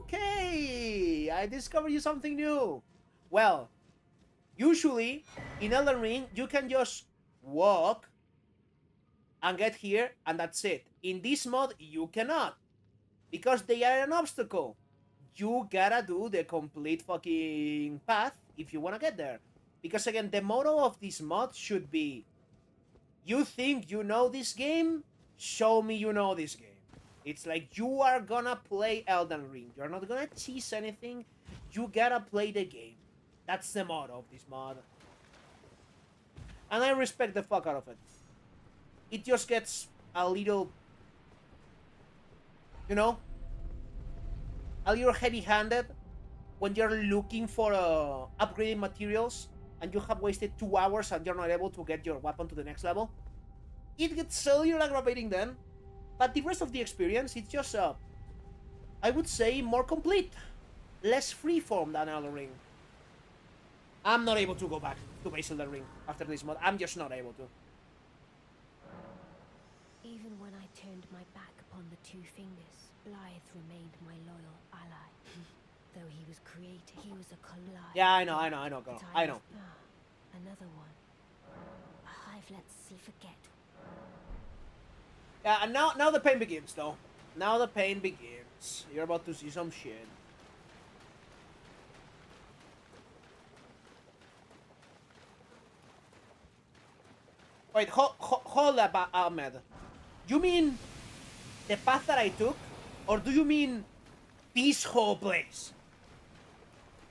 Okay, I discovered you something new. Well, usually in Elden Ring, you can just walk and get here, and that's it. In this mod, you cannot, because they are an obstacle. You gotta do the complete fucking path if you wanna get there. Because again, the motto of this mod should be, you think you know this game? Show me you know this game. It's like, you are gonna play Elden Ring. You're not gonna cheese anything. You gotta play the game. That's the motto of this mod. And I respect the fuck out of it. It just gets a little, you know, a little heavy-handed when you're looking for upgrading materials and you have wasted 2 hours and you're not able to get your weapon to the next level. It gets a little aggravating then, but the rest of the experience, it's just, I would say, more complete. Less freeform than Elden Ring. I'm not able to go back to base Elden Ring after this mod. I'm just not able to. Even when I turned my back upon the Two Fingers, Blythe remained my loyal ally. Though he was created, he was a collide. Yeah, I know, girl. But I know. Another one. I've let see forget. Yeah, and now the pain begins, though. Now the pain begins. You're about to see some shit. Wait, hold up, Ahmed. You mean the path that I took? Or do you mean this whole place?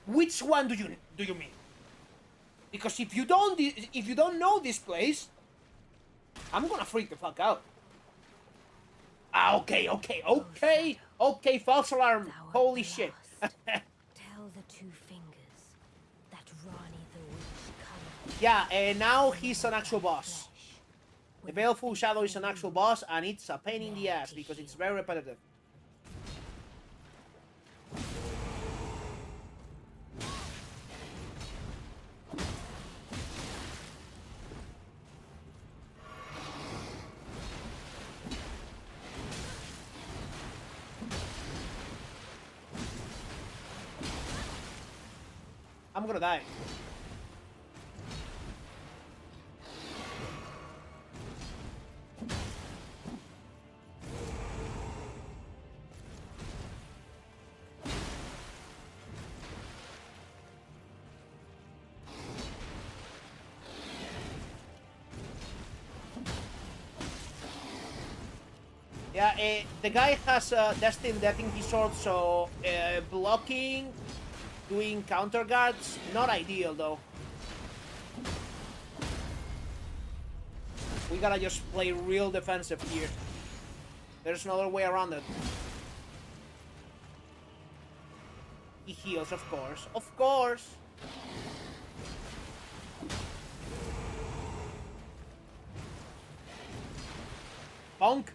Which one do you mean? Because if you don't know this place, I'm gonna freak the fuck out. Okay, false alarm. Holy shit. Tell the Two Fingers that Rani the Witch colored. Yeah, and now he's an actual boss. The Baleful Shadow is an actual boss, and it's a pain in the ass because it's very repetitive. I'm gonna die. Yeah, the guy has Destined Death in his sword, so blocking, doing counter guards, not ideal though. We gotta just play real defensive here. There's no other way around it. He heals, of course. Of course! Bonk!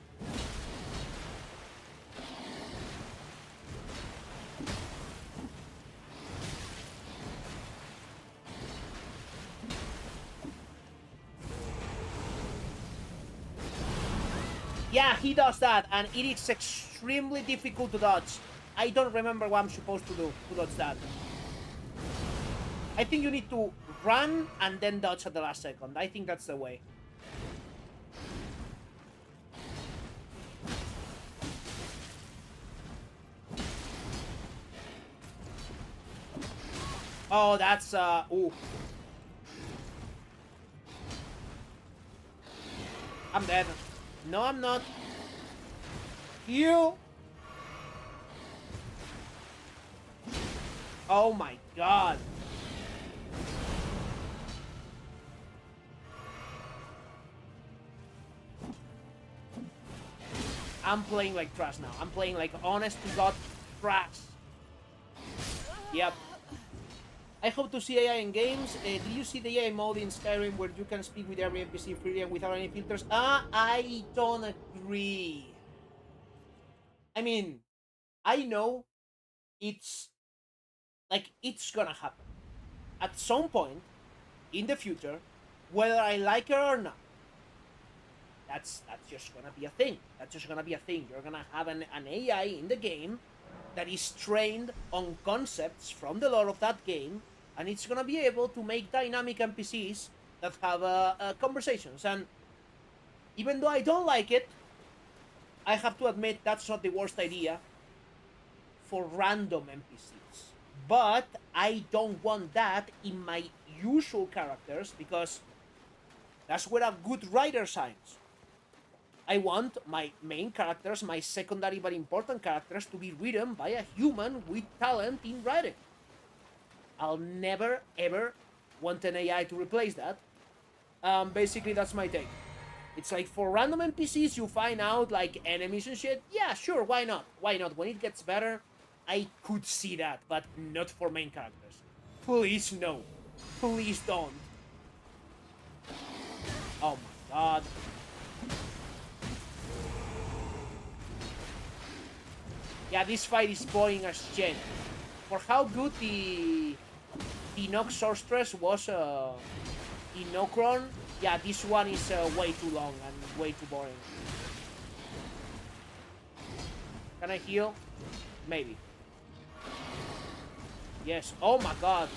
Yeah, he does that, and it is extremely difficult to dodge. I don't remember what I'm supposed to do to dodge that. I think you need to run and then dodge at the last second. I think that's the way. Oh, that's, ooh. I'm dead. No, I'm not. You. Oh my god. I'm playing like trash now. I'm playing like honest to god trash. Yep. I hope to see AI in games. Did you see the AI mode in Skyrim where you can speak with every NPC freely and without any filters? I don't agree. I mean, I know it's like it's gonna happen at some point in the future, whether I like it or not. That's just gonna be a thing. That's just gonna be a thing. You're gonna have an AI in the game that is trained on concepts from the lore of that game, and it's gonna be able to make dynamic NPCs that have conversations. And even though I don't like it, I have to admit that's not the worst idea for random NPCs. But I don't want that in my usual characters because that's where a good writer shines. I want my main characters, my secondary but important characters, to be written by a human with talent in writing. I'll never, ever want an AI to replace that. Basically, that's my take. It's like for random NPCs, you find out like enemies and shit. Yeah, sure, why not? Why not? When it gets better, I could see that, but not for main characters. Please, no. Please don't. Oh my god. Yeah, this fight is boring as shit. For how good the Nox Sorceress was in Nocron, yeah, this one is way too long and way too boring. Can I heal? Maybe. Yes. Oh my god.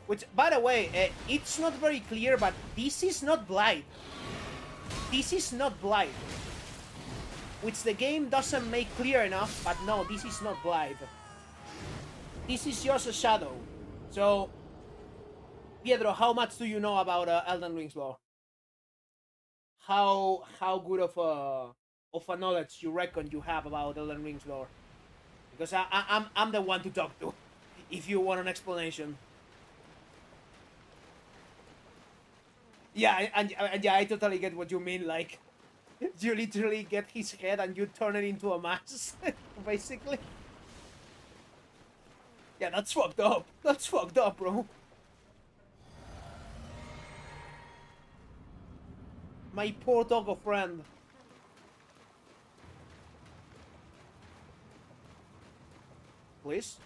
Which, by the way, it's not very clear, but this is not Blight. This is not Blight. Which the game doesn't make clear enough, but no, this is not Blight. This is just a shadow. So, Pietro, how much do you know about Elden Ring's lore? How good of a knowledge you reckon you have about Elden Ring's lore? Because I'm the one to talk to, if you want an explanation. Yeah, and yeah, I totally get what you mean. Like, you literally get his head and you turn it into a mask, basically. Yeah, that's fucked up. That's fucked up, bro. My poor doggo friend. Please?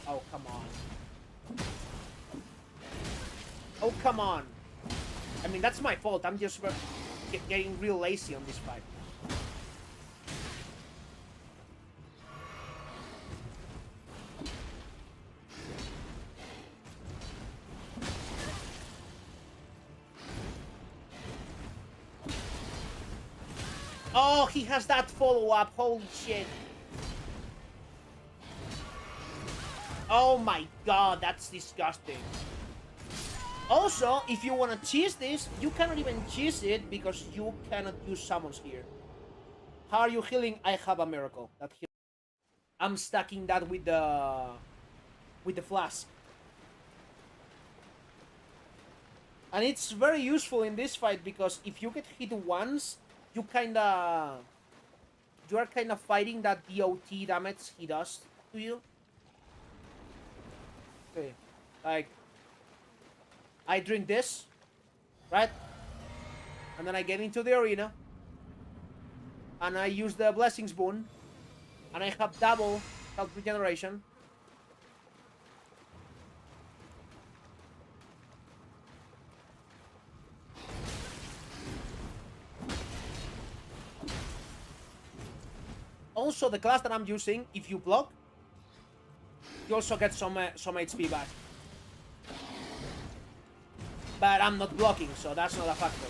Oh, come on. Oh, come on. I mean, that's my fault. I'm just getting real lazy on this fight. Oh, he has that follow-up. Holy shit. Oh my god, that's disgusting. Also, if you want to cheese this, you cannot even cheese it because you cannot use summons here. How are you healing? I have a miracle. That heal. I'm stacking that with the flask. And it's very useful in this fight because if you get hit once, you are kind of fighting that DOT damage he does to you. Okay, like I drink this, right? And then I get into the arena and I use the blessings boon And I have double health regeneration. Also, the class that I'm using, if you block, you also get some HP back. But I'm not blocking, so that's not a factor.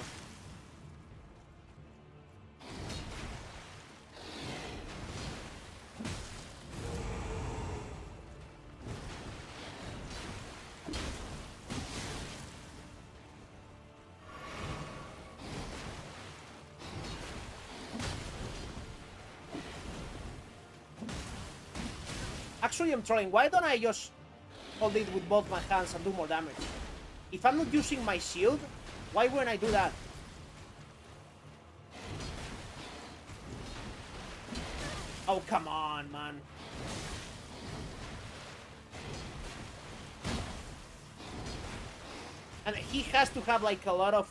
Actually, I'm trolling. Why don't I just hold it with both my hands and do more damage? If I'm not using my shield, why wouldn't I do that? Oh, come on, man. And he has to have like a lot of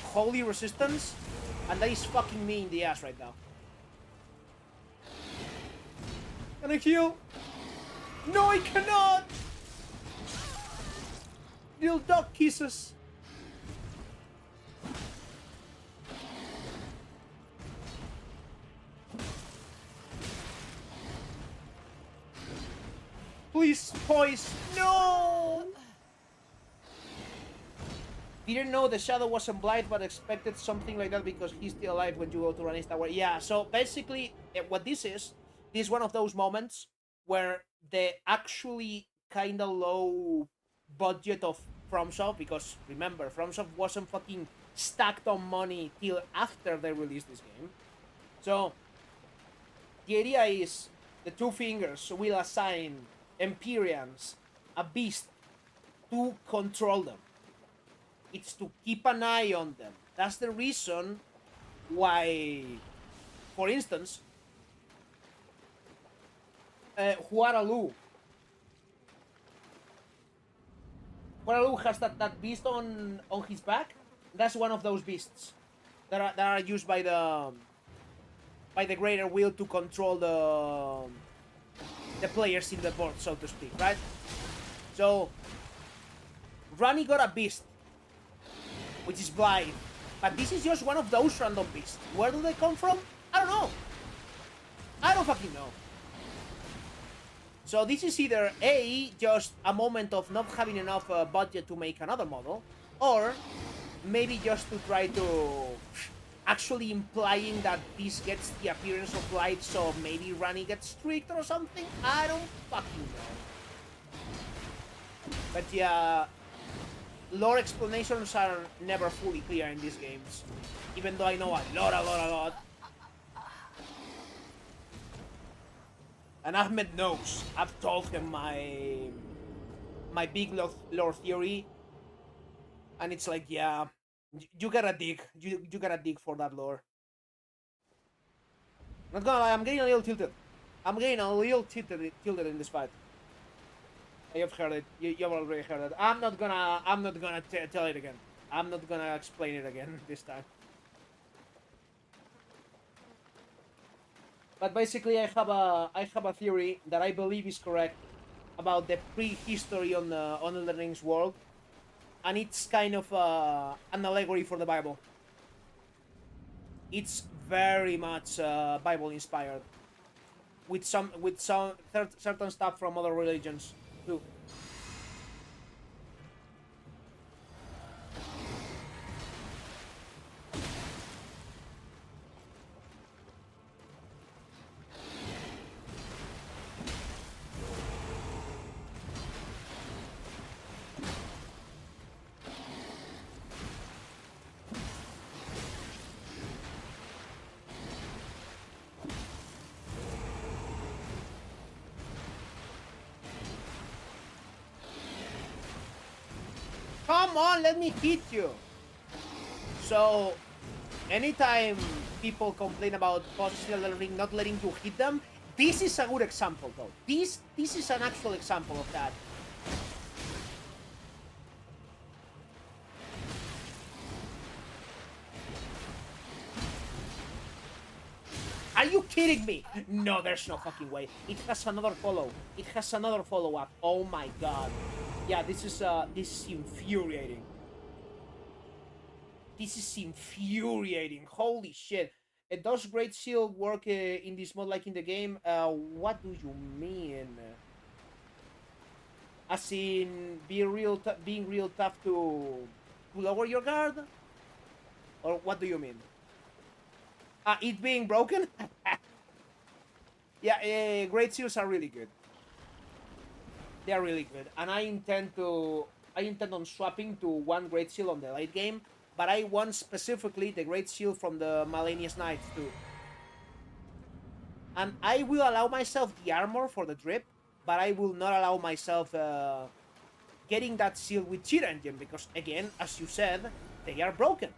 holy resistance, and that is fucking me in the ass right now. Can I heal? No, I cannot! Little dog kisses. Please, poise. No! Didn't know the shadow wasn't blind, but expected something like that because he's still alive when you go to Rani's Tower. Yeah, so basically, what this is one of those moments where the actually kind of low budget of FromSoft, because remember, FromSoft wasn't fucking stacked on money till after they released this game. So, the idea is the Two Fingers will assign Empyreans a beast to control them. It's to keep an eye on them. That's the reason why, for instance, Huaralu has that beast on his back. That's one of those beasts that are used by the Greater Will to control the players in the board, so to speak, right? So Rani got a beast, which is blind, but this is just one of those random beasts. Where do they come from? I don't know. I don't fucking know. So this is either A, just a moment of not having enough budget to make another model, or maybe just to try to actually implying that this gets the appearance of light, so maybe Rani gets tricked or something? I don't fucking know. But yeah, lore explanations are never fully clear in these games, even though I know a lot. And Ahmed knows. I've told him my big lore theory, and it's like, yeah, you gotta dig. You gotta dig for that lore. Not gonna lie, I'm getting a little tilted. Tilted in this fight. You've heard it. You've already heard it. I'm not gonna tell it again. I'm not gonna explain it again this time. But basically, I have a theory that I believe is correct about the prehistory on the Elden Ring's world, and it's kind of an allegory for the Bible. It's very much Bible inspired, with some certain stuff from other religions too. Come on, let me hit you. So, anytime people complain about bosses in Elden Ring not letting you hit them, this is a good example, though. This is an actual example of that. Are you kidding me? No, there's no fucking way. It has another follow. It has another follow-up. Oh my god. Yeah, this is infuriating. This is infuriating. Holy shit. Does Great Seal work in this mod like in the game? What do you mean? As in, being real tough to lower your guard? Or what do you mean? It being broken? Yeah, Great Seals are really good. They are really good. And I intend on swapping to one Great Seal on the late game. But I want specifically the Great Seal from the Malenius Knights too. And I will allow myself the armor for the drip, but I will not allow myself getting that seal with cheat engine because, again, as you said, they are broken.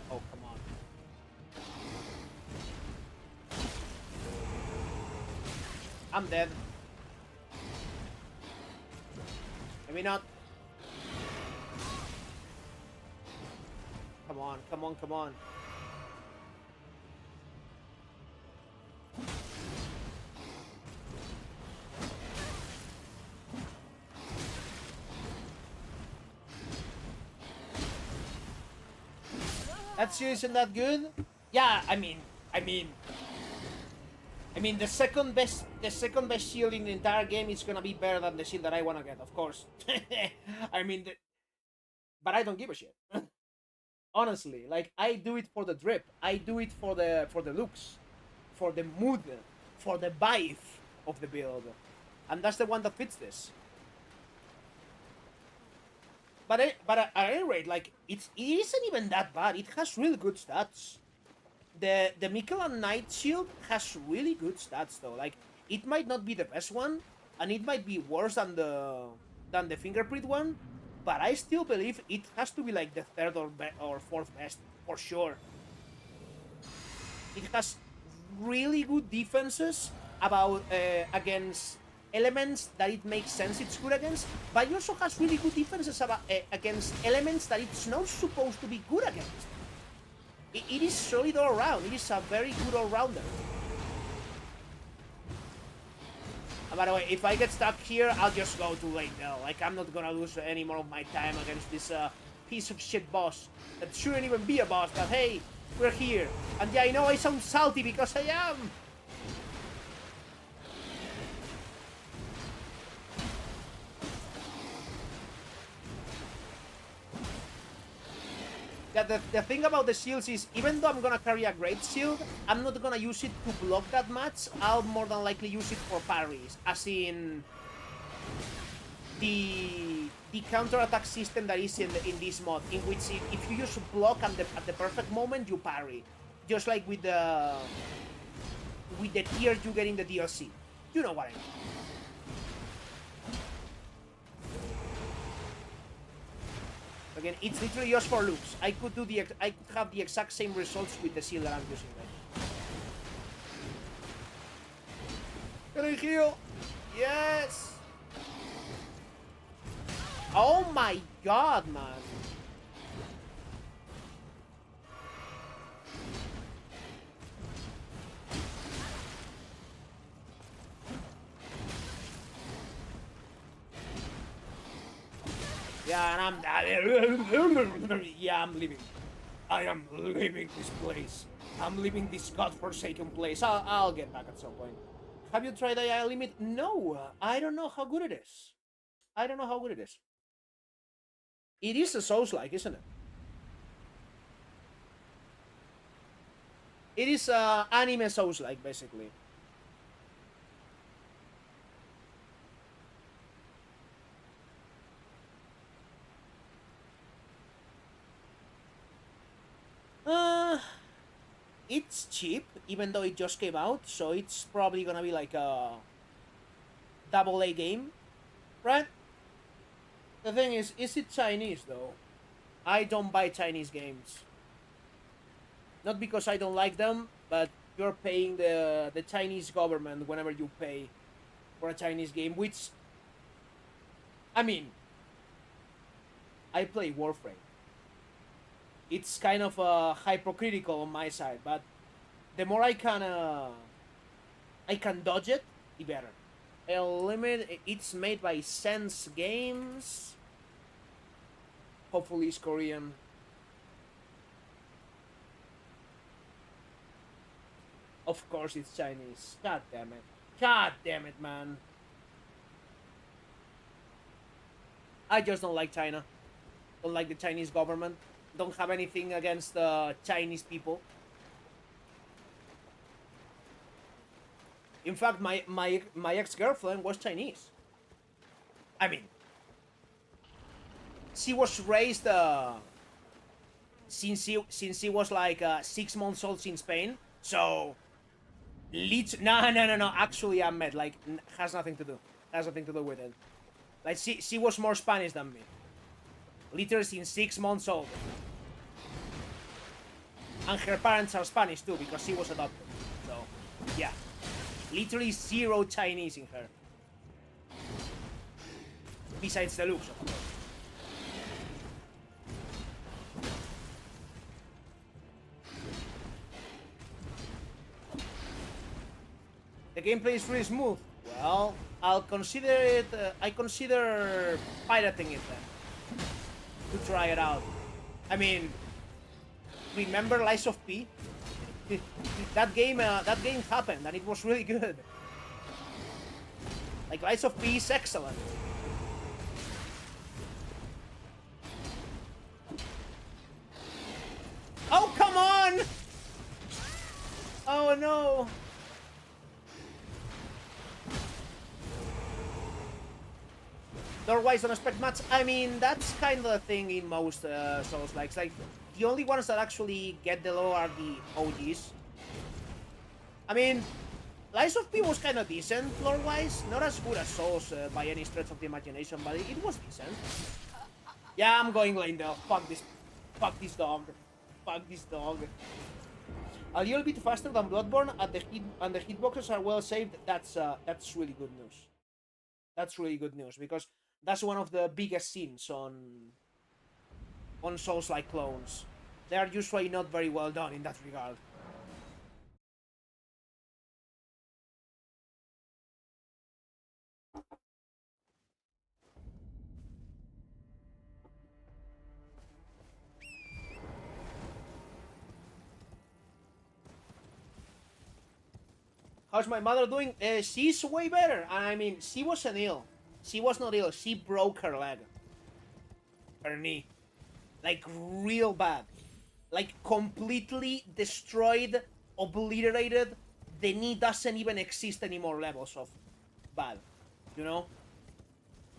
Oh, come on. I'm dead. Maybe not. Come on, come on, come on. That seal isn't that good? Yeah, I mean, the second best shield in the entire game is gonna be better than the shield that I wanna get, of course. But I don't give a shit. Honestly, like I do it for the drip, I do it for the looks, for the mood, for the vibe of the build, and that's the one that fits this. But at any rate, like it isn't even that bad. It has really good stats. The Michelin Knight Shield has really good stats though. Like it might not be the best one, and it might be worse than the fingerprint one, but I still believe it has to be like the third or fourth best for sure. It has really good defenses about against elements that it makes sense it's good against, but it also has really good defenses about against elements that it's not supposed to be good against. It is solid all around. It is a very good all-rounder. By the way, if I get stuck here, I'll just go too late now. Like, I'm not gonna lose any more of my time against this piece of shit boss that shouldn't even be a boss, but hey, we're here. And yeah, I know I sound salty because I am. Yeah, the thing about the shields is, even though I'm gonna carry a great shield, I'm not gonna use it to block that much. I'll more than likely use it for parries, as in the counter-attack system that is in this mod, in which if you use block at the perfect moment, you parry, just like with the tier you get in the DLC. You know what I mean. Again, it's literally just for looks. I could have the exact same results with the seal that I'm using right. Can I heal? Yes. Oh my god, man. Yeah, and I'm leaving. I am leaving this place. I'm leaving this godforsaken place. I'll get back at some point. Have you tried AI Limit? No, I don't know how good it is. I don't know how good it is. It is a Souls-like, isn't it? It is anime Souls-like, basically. It's cheap, even though it just came out, so it's probably gonna be like a AA game. right? The thing is it Chinese though? I don't buy Chinese games. Not because I don't like them, but you're paying the Chinese government whenever you pay for a Chinese game, which, I mean, I play Warframe. It's kind of hypocritical on my side, but the more I can dodge it, the better. It's made by Sense Games. Hopefully it's Korean. Of course it's Chinese. God damn it. God damn it, man. I just don't like China. Don't like the Chinese government. Don't have anything against the Chinese people. In fact, my ex-girlfriend was Chinese. I mean, she was raised since she was like 6 months old in Spain. So, no. Actually, I'm mad. Like, has nothing to do. Has nothing to do with it. Like, she was more Spanish than me. Literally since 6 months old. And her parents are Spanish too, because she was adopted. So, yeah. Literally zero Chinese in her. Besides the looks, of course. The gameplay is really smooth. Well, I'll consider it. I consider pirating it then to try it out. I mean, remember Lies of P? that game happened and it was really good. Like, Lies of P is excellent. Oh, come on! Oh no! Otherwise, don't expect much. I mean, that's kind of the thing in most Souls-likes. Like, the only ones that actually get the lore are the OGs. I mean, Lies of P was kind of decent lore-wise. Not as good as Souls by any stretch of the imagination, but it was decent. Yeah, I'm going lane though. Fuck this dog. Fuck this dog. A little bit faster than Bloodborne, and the hitboxes are well saved. That's really good news. That's really good news, because that's one of the biggest sins on Souls-like clones. They are usually not very well done in that regard. How's my mother doing? She's way better. I mean, she wasn't ill. She was not ill. She broke her leg. Her knee. Like, real bad. Like, completely destroyed, obliterated. The knee doesn't even exist anymore levels of bad. You know?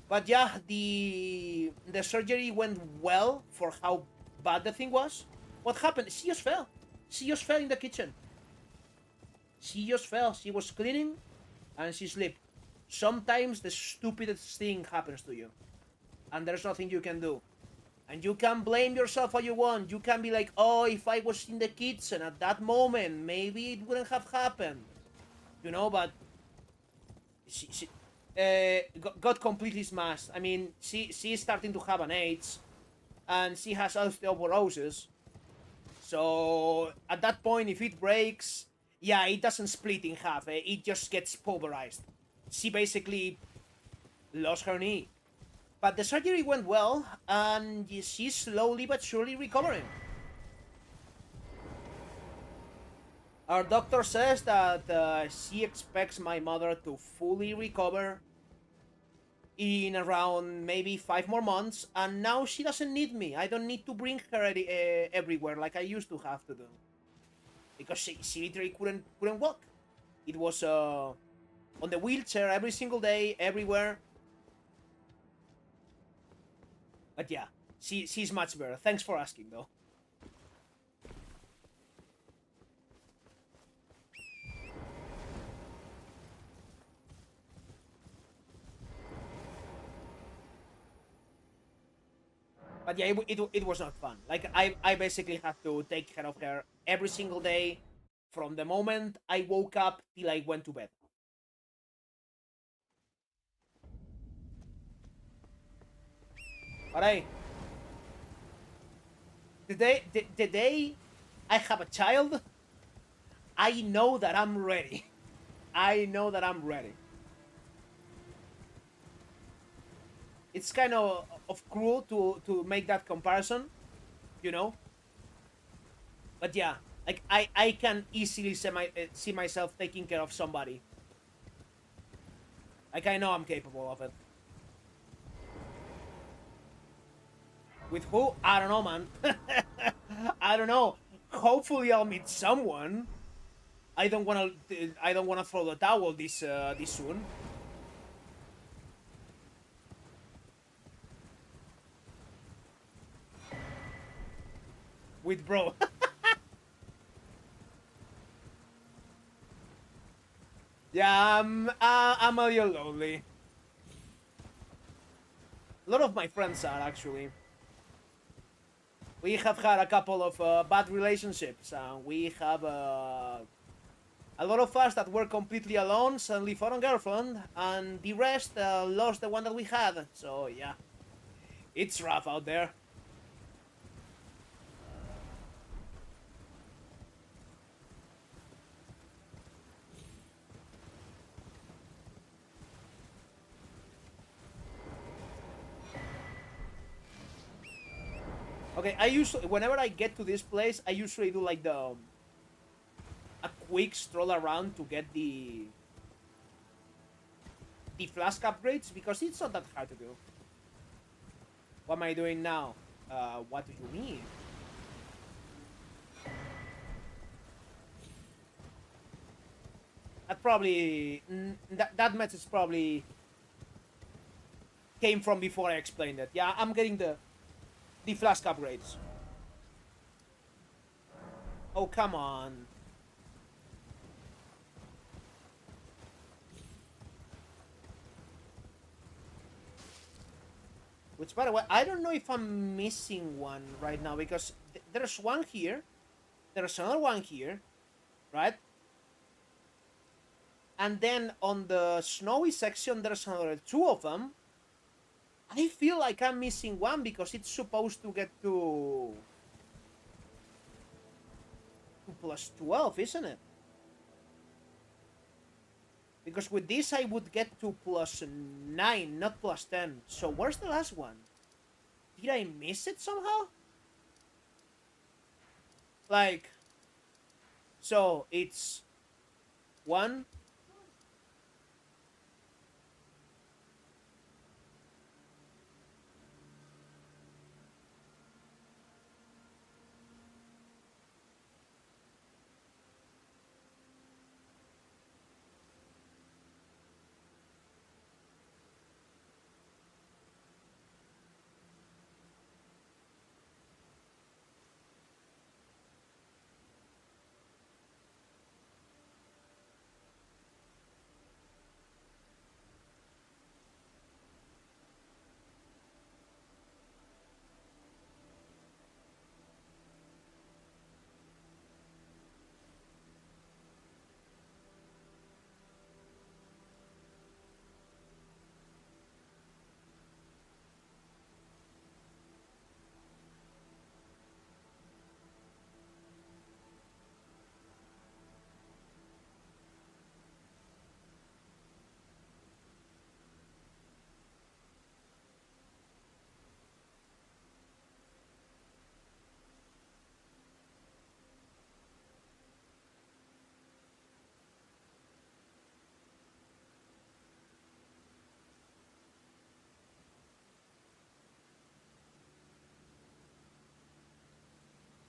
But yeah, the surgery went well for how bad the thing was. What happened? She just fell. She just fell in the kitchen. She just fell. She was cleaning and she slipped. Sometimes the stupidest thing happens to you. And there's nothing you can do. And you can blame yourself all you want. You can be like, oh, if I was in the kitchen at that moment, maybe it wouldn't have happened. You know, but she got completely smashed. I mean, she's starting to have an AIDS. And she has osteoporosis. So, at that point, if it breaks, yeah, it doesn't split in half. It just gets pulverized. She basically lost her knee. But the surgery went well, and she's slowly but surely recovering. Our doctor says that she expects my mother to fully recover in around maybe 5 more months, and now she doesn't need me. I don't need to bring her everywhere like I used to have to do. Because she literally couldn't walk. It was on the wheelchair every single day, everywhere. But yeah, she's much better. Thanks for asking, though. But yeah, it was not fun. Like I basically had to take care of her every single day, from the moment I woke up till I went to bed. But the day I have a child, I know that I'm ready. I know that I'm ready. It's kind of cruel to make that comparison, you know. But yeah, like I can easily see myself taking care of somebody. Like I know I'm capable of it. With who? I don't know, man. I don't know. Hopefully, I'll meet someone. I don't wanna. I don't wanna throw the towel this soon. With bro. Yeah, I'm a little lonely. A lot of my friends are actually. We have had a couple of bad relationships. We have a lot of us that were completely alone suddenly found a girlfriend, and the rest lost the one that we had. So yeah, it's rough out there. Okay, I usually, whenever I get to this place, I usually do like a quick stroll around to get the flask upgrades, because it's not that hard to do. What am I doing now? What do you mean? That probably that message probably came from before I explained it. Yeah, I'm getting the flask upgrades. Oh, come on. Which, by the way, I don't know if I'm missing one right now, because there's one here, there's another one here, right? And then on the snowy section, there's another two of them. I feel like I'm missing one because it's supposed to get to plus 12, isn't it? Because with this, I would get to plus 9, not plus 10. So where's the last one? Did I miss it somehow? Like, so it's 1,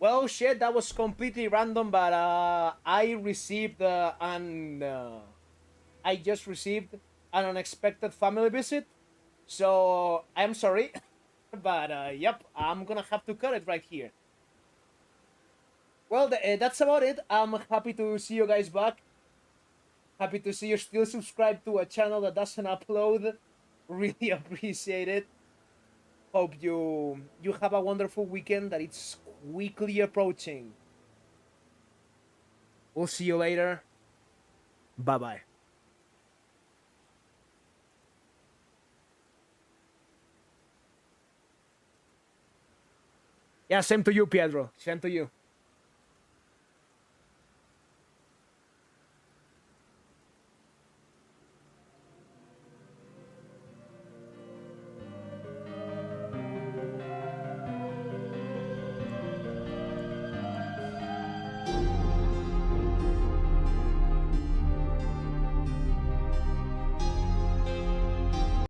well, shit, that was completely random, but I received I just received an unexpected family visit, so I'm sorry, but yep, I'm gonna have to cut it right here. Well, that's about it. I'm happy to see you guys back. Happy to see you're still subscribed to a channel that doesn't upload. Really appreciate it. Hope you have a wonderful weekend that it's quickly approaching. We'll see you later. Bye bye. Yeah, same to you, Pedro. Same to you.